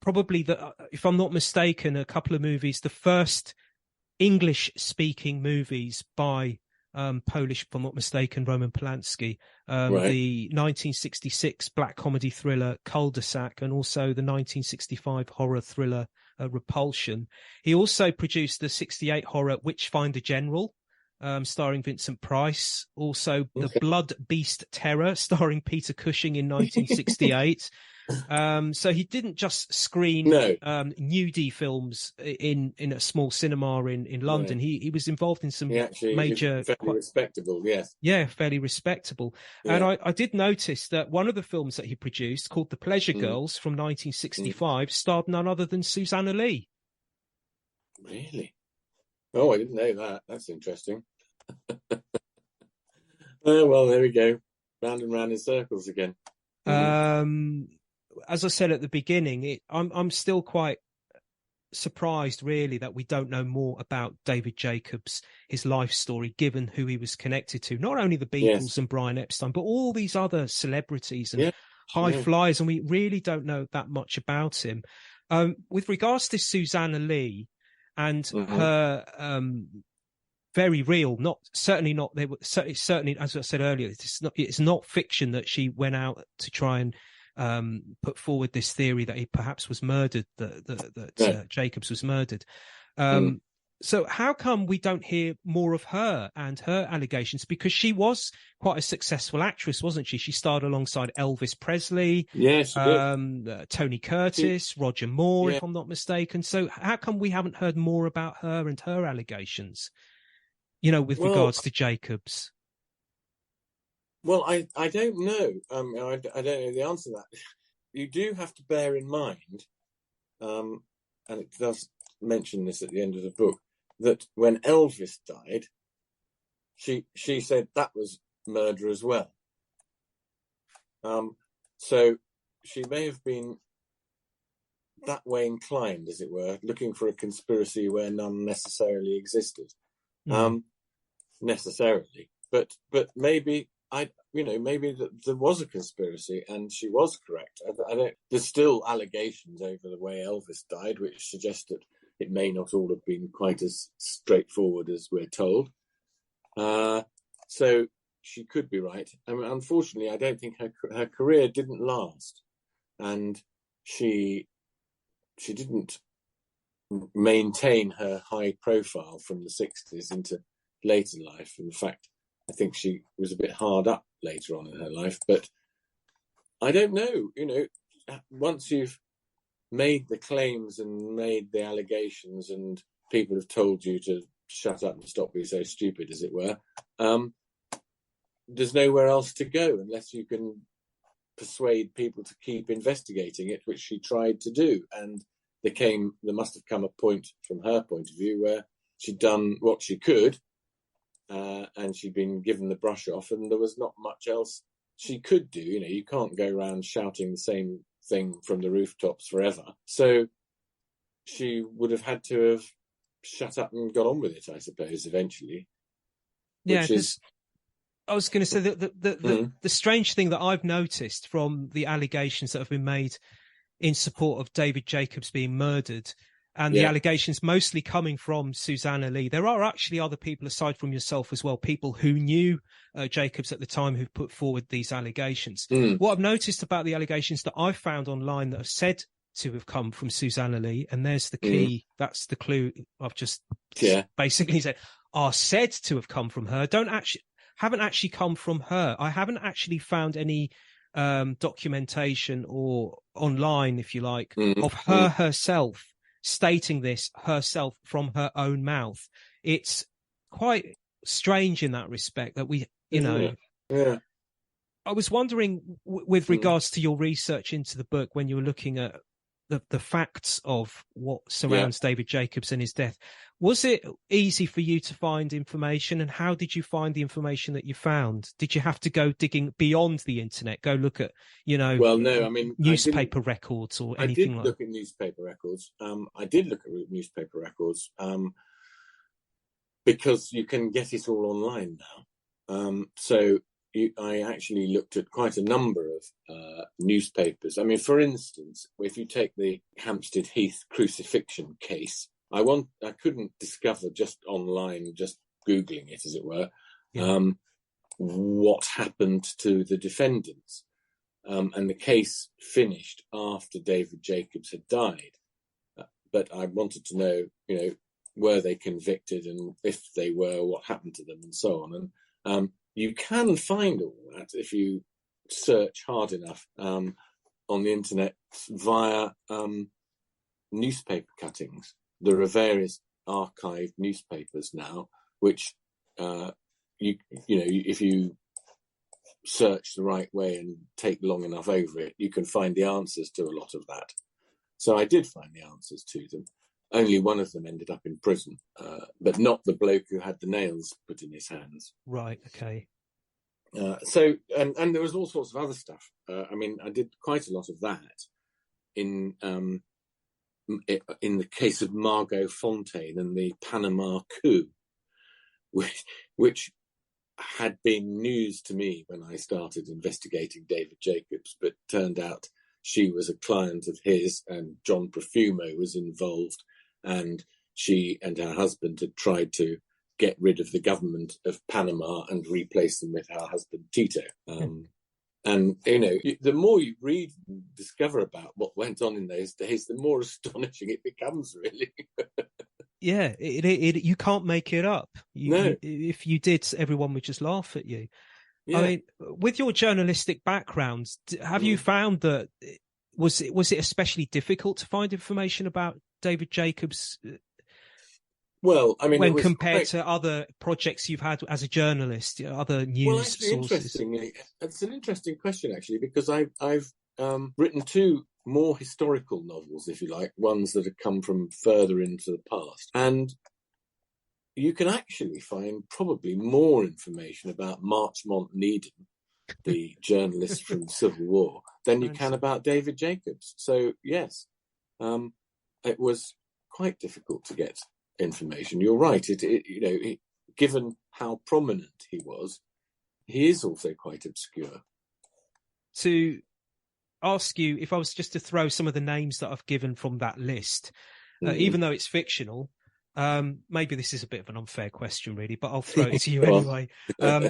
Probably if I'm not mistaken, a couple of movies, the first English-speaking movies by Polish, if I'm not mistaken, Roman Polanski, the 1966 black comedy thriller Cul-de-sac, and also the 1965 horror thriller Repulsion. He also produced the 68 horror Witchfinder General, starring Vincent Price. Also, The Blood Beast Terror, starring Peter Cushing in 1968. So he didn't just screen nudie films in a small cinema in London. No. He was involved in some major, fairly respectable. Yes, fairly respectable. Yeah. And I did notice that one of the films that he produced, called The Pleasure Girls from 1965, starred none other than Susanna Lee. Really? Oh, I didn't know that. That's interesting. Well, there we go, round and round in circles again. As I said at the beginning, I'm still quite surprised, really, that we don't know more about David Jacobs, his life story, given who he was connected to. Not only the Beatles and Brian Epstein, but all these other celebrities and high flyers, and we really don't know that much about him. With regards to Susanna Lee and her very real, certainly, as I said earlier, it's not fiction that she went out to try and put forward this theory that he perhaps was murdered, that Jacobs was murdered. So how come we don't hear more of her and her allegations? Because she was quite a successful actress, wasn't she? She starred alongside Elvis Presley, Tony Curtis, Roger Moore, if I'm not mistaken. So how come we haven't heard more about her and her allegations, with regards to Jacobs? Well, I don't know. I don't know the answer to that. You do have to bear in mind and it does mention this at the end of the book, that when Elvis died, she said that was murder as well. So she may have been that way inclined, as it were, looking for a conspiracy where none necessarily existed. Necessarily, but maybe maybe there was a conspiracy and she was correct. I don't. There's still allegations over the way Elvis died, which suggest that it may not all have been quite as straightforward as we're told. So she could be right. I mean, unfortunately, I don't think her career didn't last, and she didn't maintain her high profile from the 60s into later life. In fact, I think she was a bit hard up later on in her life. But I don't know. Once you've made the claims and made the allegations, and people have told you to shut up and stop being so stupid, as it were, there's nowhere else to go unless you can persuade people to keep investigating it, which she tried to do. And there must have come a point from her point of view where she'd done what she could, and she'd been given the brush off, and there was not much else she could do. You can't go around shouting the same thing from the rooftops forever. So she would have had to have shut up and got on with it, I suppose, eventually. Yeah, because I was going to say that the strange thing that I've noticed from the allegations that have been made in support of David Jacobs being murdered, and the allegations mostly coming from Susanna Lee, there are actually other people aside from yourself as well, people who knew Jacobs at the time who've put forward these allegations. What I've noticed about the allegations that I've found online that are said to have come from Susanna Lee, and there's the key, that's the clue I've just basically said, are said to have come from her, haven't actually come from her. I haven't actually found any documentation or online, if you like, of her herself stating this herself from her own mouth. It's quite strange in that respect that we, I was wondering with regards to your research into the book, when you were looking at the facts of what surrounds David Jacobs and his death, was it easy for you to find information, and how did you find the information that you found? Did you have to go digging beyond the internet, go look at, well, no, I mean, newspaper records or anything like that? I did look at newspaper records. Because you can get it all online now. So I actually looked at quite a number of newspapers. I mean, for instance, if you take the Hampstead Heath crucifixion case, I couldn't discover just online, just Googling it, as it were, what happened to the defendants. And the case finished after David Jacobs had died. But I wanted to know, were they convicted, and if they were, what happened to them, and so on. And you can find all that if you search hard enough on the internet via newspaper cuttings. There are various archived newspapers now, which if you search the right way and take long enough over it, you can find the answers to a lot of that. So I did find the answers to them. Only one of them ended up in prison, but not the bloke who had the nails put in his hands. Right, okay. So there was all sorts of other stuff. I mean, I did quite a lot of that in the case of Margot Fontaine and the Panama coup, which had been news to me when I started investigating David Jacobs, but turned out she was a client of his, and John Profumo was involved, and she and her husband had tried to get rid of the government of Panama and replace them with her husband Tito. And, the more you read and discover about what went on in those days, the more astonishing it becomes, really. Yeah, you can't make it up. No. If you did, everyone would just laugh at you. Yeah. I mean, with your journalistic background, have you found that, was it especially difficult to find information about David Jacobs? Well, I mean, when compared to other projects you've had as a journalist, other news sources. Interestingly, it's an interesting question, actually, because I've written two more historical novels, if you like, ones that have come from further into the past. And you can actually find probably more information about Marchmont Needham, the journalist from the Civil War, than you can about David Jacobs. So, yes, it was quite difficult to get information. You're right. Given how prominent he was, he is also quite obscure. To ask you, if I was just to throw some of the names that I've given from that list, even though it's fictional, maybe this is a bit of an unfair question, really, but I'll throw it to you anyway.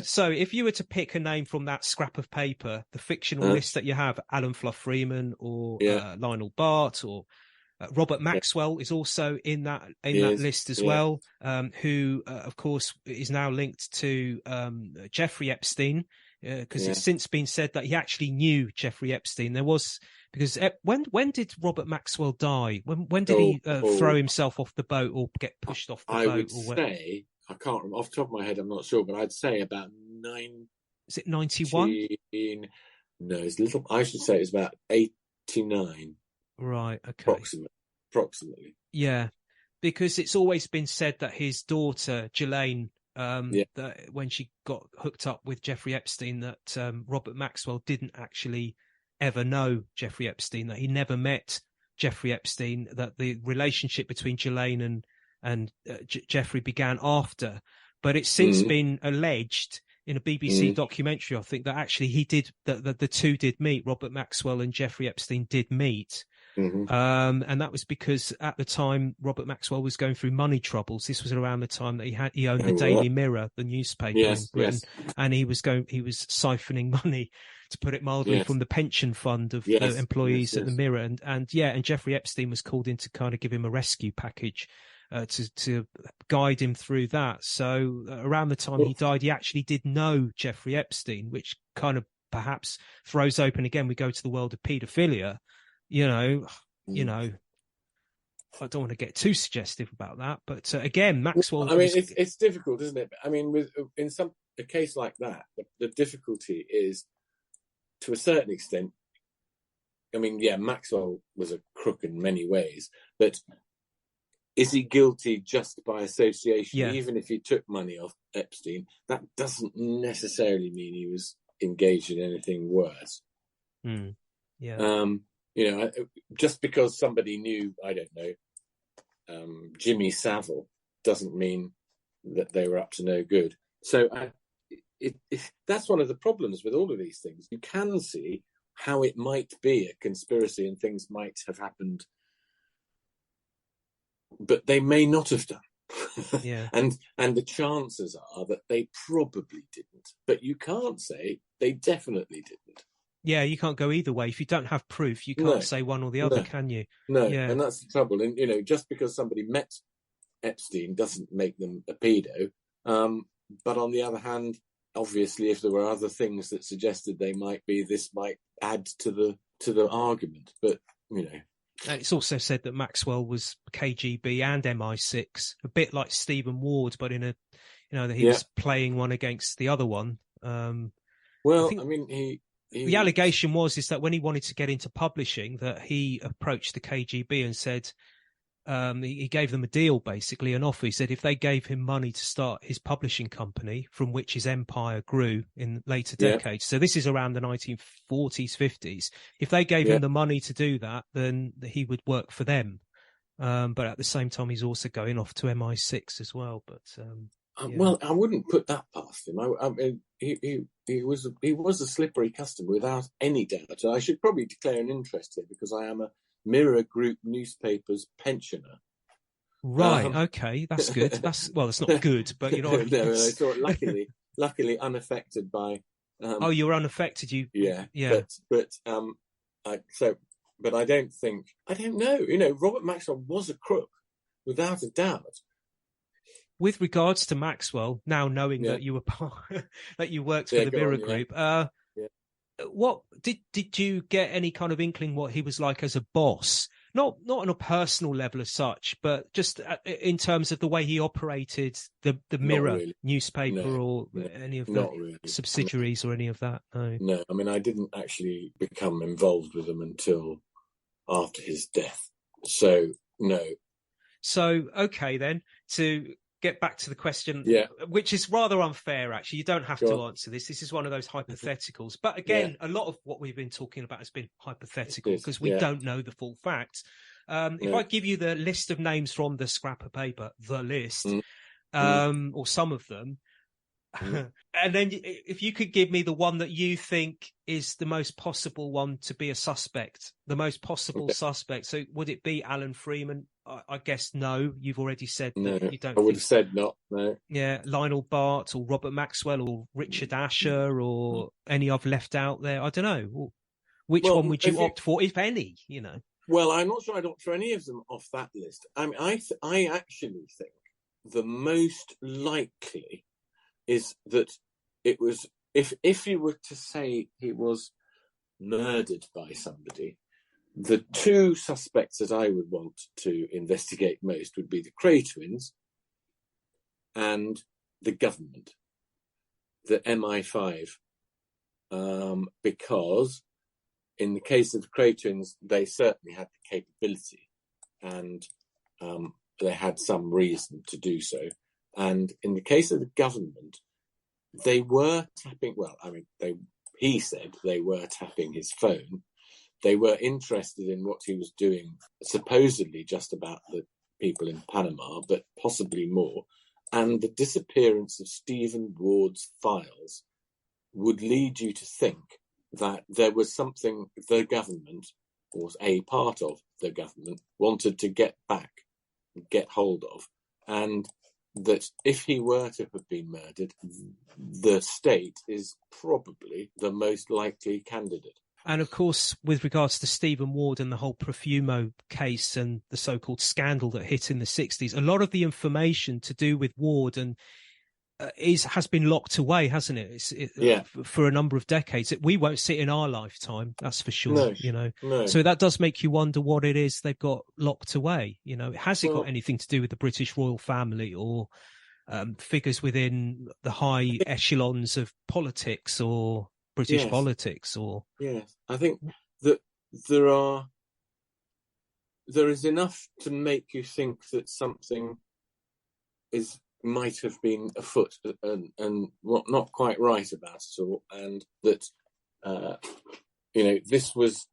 So if you were to pick a name from that scrap of paper, the fictional list that you have, Alan Fluff Freeman or Lionel Bart or Robert Maxwell is also in that list as well, who, of course, is now linked to Jeffrey Epstein, because it's since been said that he actually knew Jeffrey Epstein. There was, because when did Robert Maxwell die? When did he throw himself off the boat or get pushed off the boat? I would say, I can't remember, off the top of my head, I'm not sure, but I'd say about 9. Is it 91? No, it's a little. I should say it's about 89. Right. Okay. Approximately. Yeah, because it's always been said that his daughter Ghislaine, that when she got hooked up with Jeffrey Epstein, that Robert Maxwell didn't actually ever know Jeffrey Epstein, that he never met Jeffrey Epstein, that the relationship between Ghislaine and Jeffrey began after. But it's since been alleged in a BBC documentary, I think, that actually he did, that the two did meet, Robert Maxwell and Jeffrey Epstein did meet. And that was because at the time Robert Maxwell was going through money troubles. This was around the time that he owned the Daily Mirror, the newspaper in Britain, and he was siphoning money, to put it mildly, from the pension fund of the employees at the Mirror, and Jeffrey Epstein was called in to kind of give him a rescue package to guide him through that. So around the time he died, he actually did know Jeffrey Epstein, which kind of perhaps throws open again. We go to the world of paedophilia. You know, I don't want to get too suggestive about that, but again, Maxwell. I mean, it's difficult, isn't it? I mean, in a case like that, the difficulty is, to a certain extent. I mean, Maxwell was a crook in many ways, but is he guilty just by association? Yeah. Even if he took money off Epstein, that doesn't necessarily mean he was engaged in anything worse. Just because somebody knew, I don't know, Jimmy Savile, doesn't mean that they were up to no good. So that's one of the problems with all of these things. You can see how it might be a conspiracy and things might have happened, but they may not have done. Yeah. and the chances are that they probably didn't. But you can't say they definitely didn't. Yeah, you can't go either way. If you don't have proof, you can't say one or the other, can you? No, and that's the trouble. And, just because somebody met Epstein doesn't make them a pedo. But on the other hand, obviously, if there were other things that suggested they might be, this might add to the argument. But, And it's also said that Maxwell was KGB and MI6, a bit like Stephen Ward, but in that he was playing one against the other one. The allegation is that when he wanted to get into publishing, that he approached the KGB and said, he gave them a deal, basically, an offer. He said if they gave him money to start his publishing company, from which his empire grew in later decades. So this is around the 1940s, 50s. If they gave him the money to do that, then he would work for them. But at the same time, he's also going off to MI6 as well. But well, I wouldn't put that past him. I mean, he was a slippery customer without any doubt. I should probably declare an interest here because I am a Mirror Group newspaper's pensioner. Right. Okay, that's good. It's not good, but you know. No, I thought luckily unaffected by. You're unaffected. Yeah. But I don't know. Robert Maxwell was a crook, without a doubt. With regards to Maxwell, now knowing that you were that you worked for the Mirror Group, what did you get any kind of inkling what he was like as a boss? Not on a personal level as such, but just in terms of the way he operated the Mirror newspaper or any of the subsidiaries or any of that. No, I mean, I didn't actually become involved with them until after his death. So, no. So, okay, then, to get back to the question, which is rather unfair, actually. You don't have to answer this. This is one of those hypotheticals. But again, a lot of what we've been talking about has been hypothetical because we don't know the full facts. If I give you the list of names from the scrap of paper, the list, or some of them, and then if you could give me the one that you think is the most possible one to be a suspect, the most possible suspect. So would it be Alan Freeman? I guess no. You've already said that you don't. I would have said not. No. Yeah, Lionel Bart or Robert Maxwell or Richard Asher or any I've left out there. I don't know. Which one would you opt for, if any? You know. Well, I'm not sure I'd opt for any of them off that list. I mean, I actually think the most likely is that it was, if you were to say he was murdered by somebody, the two suspects that I would want to investigate most would be the Cray twins and the government, the MI5, because in the case of the Cray twins, they certainly had the capability and they had some reason to do so. And in the case of the government, they were tapping, he said they were tapping his phone. They were interested in what he was doing, supposedly just about the people in Panama, but possibly more. And the disappearance of Stephen Ward's files would lead you to think that there was something the government, or a part of the government, wanted to get back, get hold of. And that if he were to have been murdered, the state is probably the most likely candidate. And of course, with regards to Stephen Ward and the whole Profumo case and the so-called scandal that hit in the 60s, a lot of the information to do with Ward and has been locked away, hasn't it? For a number of decades. We won't see it in our lifetime, that's for sure. No. So that does make you wonder what it is they've got locked away. Has it got anything to do with the British royal family or figures within the high echelons of politics or British politics? Or I think that there is enough to make you think that something might have been afoot and not quite right about it all, and that this was,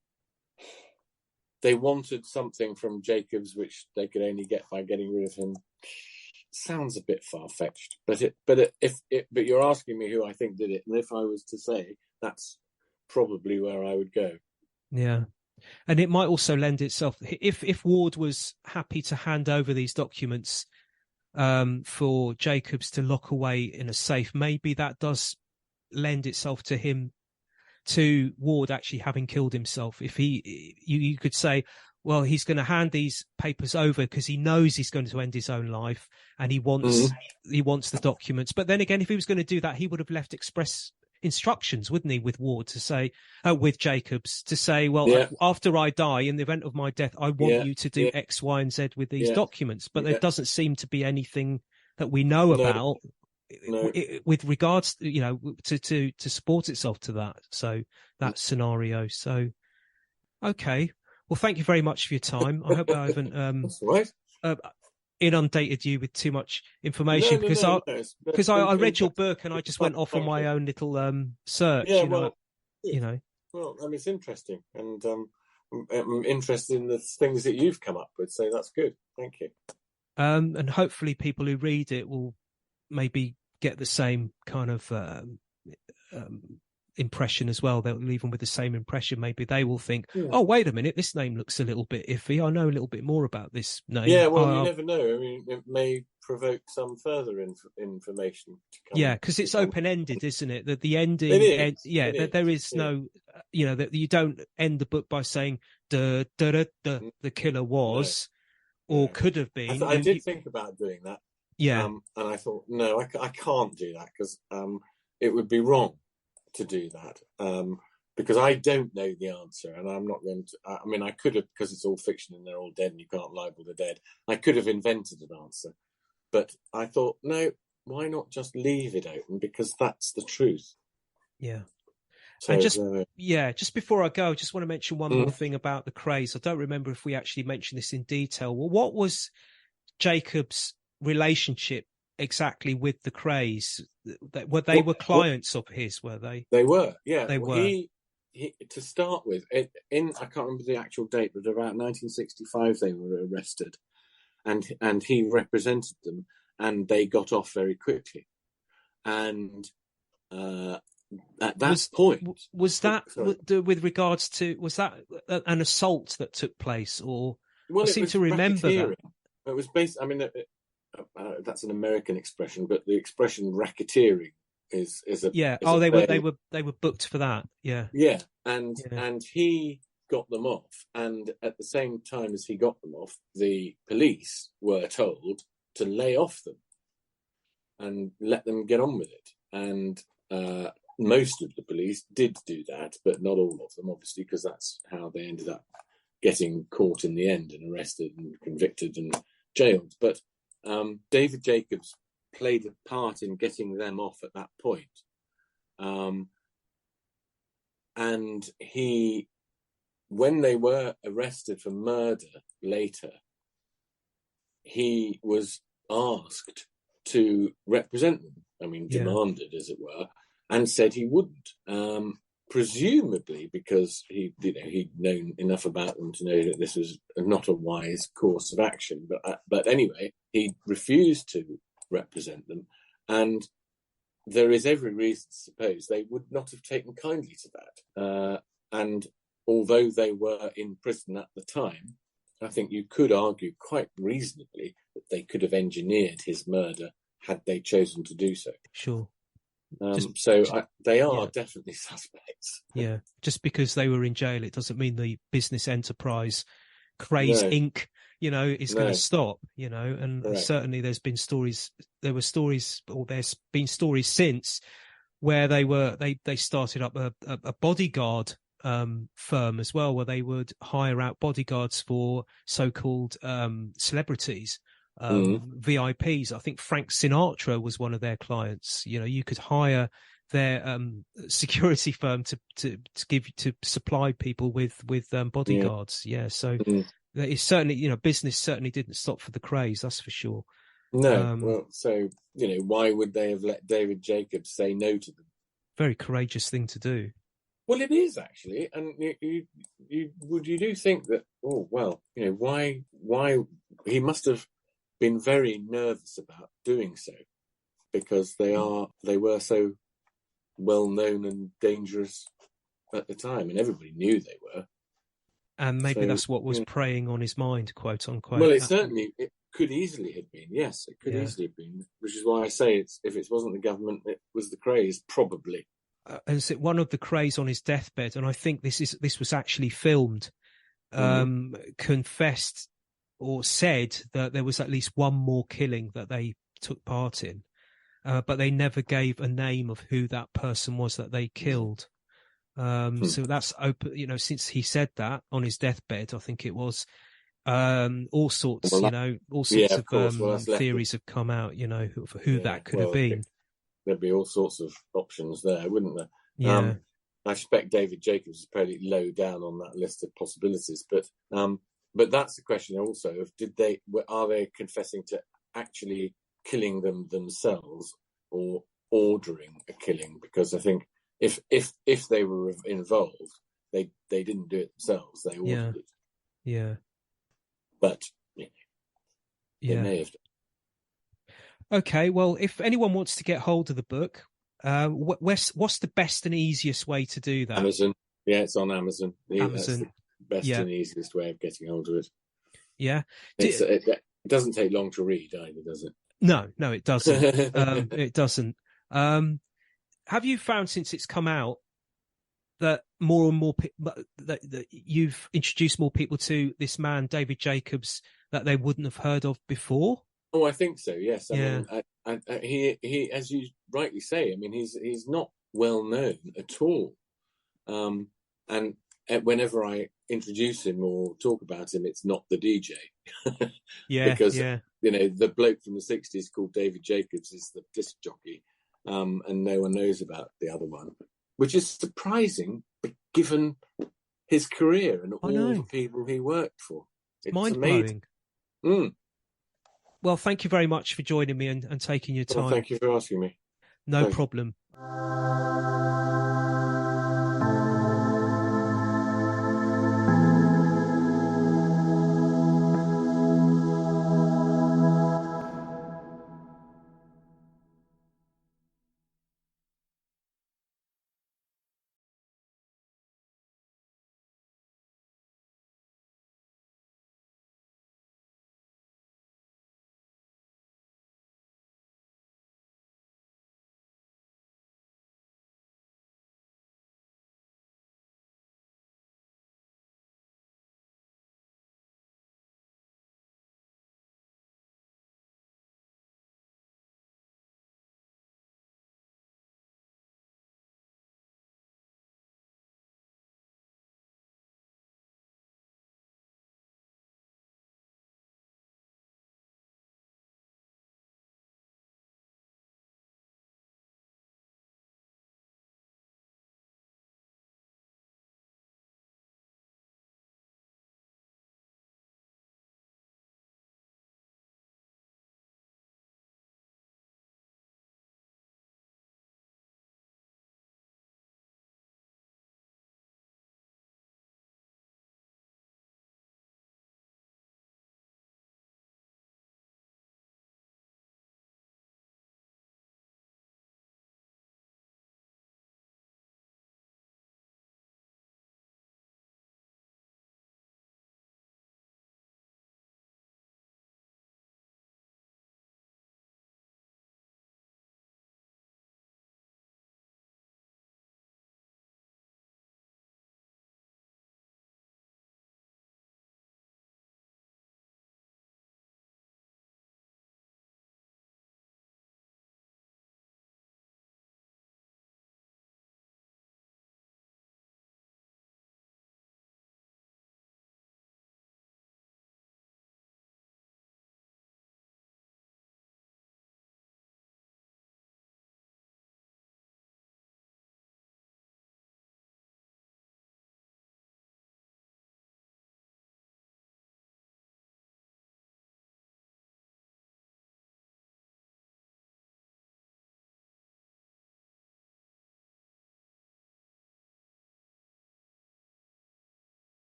they wanted something from Jacobs which they could only get by getting rid of him. Sounds a bit far-fetched, but you're asking me who I think did it, and if I was to say, that's probably where I would go. Yeah. And it might also lend itself, if Ward was happy to hand over these documents for Jacobs to lock away in a safe, maybe that does lend itself to Ward actually having killed himself. If you could say, well, he's going to hand these papers over because he knows he's going to end his own life and he wants the documents. But then again, if he was going to do that, he would have left express instructions, wouldn't he, with Ward to say, with Jacobs to say, well, after I die, in the event of my death, I want you to do X, Y, and Z with these documents. But there doesn't seem to be anything that we know about with regards, to support itself to that. So that scenario. So, okay. Well, thank you very much for your time. I hope I haven't That's all right. Inundated you with too much information because I read your book and I just went off on my own little search. Well, it's interesting, and I'm interested in the things that you've come up with. So that's good. Thank you. And hopefully, people who read it will maybe get the same kind of impression as well. They'll leave them with the same impression. Maybe they will think, oh, wait a minute, this name looks a little bit iffy. I know a little bit more about this name. Yeah, well, you never know. I mean, it may provoke some further information to come. Yeah, because it's open-ended, isn't it? That the ending, there is no, that you don't end the book by saying the killer was or could have been. I did think about doing that. Yeah, and I thought, no, I can't do that because it would be wrong to do that because I don't know the answer, and I'm not going to. I mean, I could have, because it's all fiction and they're all dead, and you can't libel the dead. I could have invented an answer, but I thought, no, why not just leave it open, because that's the truth. Yeah, So, And just before I go, I just want to mention one more thing about the craze. I don't remember if we actually mentioned this in detail. Well, what was Jacob's relationship exactly with the craze? They were clients of his, were they? They were, yeah. They were. He, to start with, I can't remember the actual date, but about 1965 they were arrested, and he represented them, and they got off very quickly. And at that point, was that with regards to, was that an assault that took place, or I seem to remember that it was based. I mean, that's an American expression, but the expression racketeering is a they were booked for that. And he got them off, and at the same time as he got them off, the police were told to lay off them and let them get on with it. And most of the police did do that, but not all of them, obviously, because that's how they ended up getting caught in the end and arrested and convicted and jailed. But David Jacobs played a part in getting them off at that point. And when they were arrested for murder later, he was asked to represent them. I mean, demanded, as it were, and said he wouldn't. Presumably because he'd known enough about them to know that this was not a wise course of action. But anyway, he refused to represent them, and there is every reason to suppose they would not have taken kindly to that. And although they were in prison at the time, I think you could argue quite reasonably that they could have engineered his murder had they chosen to do so. Sure. They are definitely suspects. Yeah, just because they were in jail, it doesn't mean the business enterprise Craze Inc. Is going to stop. And certainly there's been stories. There were stories, or there's been stories since where they started up a bodyguard firm as well, where they would hire out bodyguards for so-called celebrities. VIPs. I think Frank Sinatra was one of their clients. You could hire their security firm to supply people with bodyguards. So it's certainly, business certainly didn't stop for the craze. That's for sure. No. Why would they have let David Jacobs say no to them? Very courageous thing to do. Well, it is actually, and you do think that? Oh well, why he must have been very nervous about doing so, because they were so well known and dangerous at the time, and everybody knew they were. And maybe that's what was preying on his mind, quote unquote. Well, it could easily have been. Yes, it could easily have been. Which is why I say if it wasn't the government, it was the craze, probably. And so one of the craze on his deathbed, and I think this was actually filmed, confessed or said that there was at least one more killing that they took part in, but they never gave a name of who that person was that they killed. So that's open, since he said that on his deathbed, I think it was, all sorts of theories have come out, who that could have been. There'd be all sorts of options there, wouldn't there? Yeah. I suspect David Jacobs is probably low down on that list of possibilities, but that's the question also of are they confessing to actually killing them themselves or ordering a killing? Because I think if they were involved, they didn't do it themselves; they ordered it. Yeah. But they may have done. Okay, well, if anyone wants to get hold of the book, what's the best and easiest way to do that? Amazon. Yeah, it's on Amazon. Amazon. That's the best and easiest way of getting hold of it. Yeah. It doesn't take long to read either, does it? No, it doesn't. It doesn't. Have you found since it's come out that more and more that you've introduced more people to this man, David Jacobs, that they wouldn't have heard of before? Oh, I think so. Yes. I mean, he, as you rightly say, I mean, he's not well known at all. And whenever I introduce him or talk about him, it's not the DJ. Because the bloke from the 60s called David Jacobs is the disc jockey, and no one knows about the other one. which is surprising, but given his career and all the people he worked for. It's mind-blowing. Amazing. Well, thank you very much for joining me and taking your time. Well, thank you for asking me. No Thanks. problem.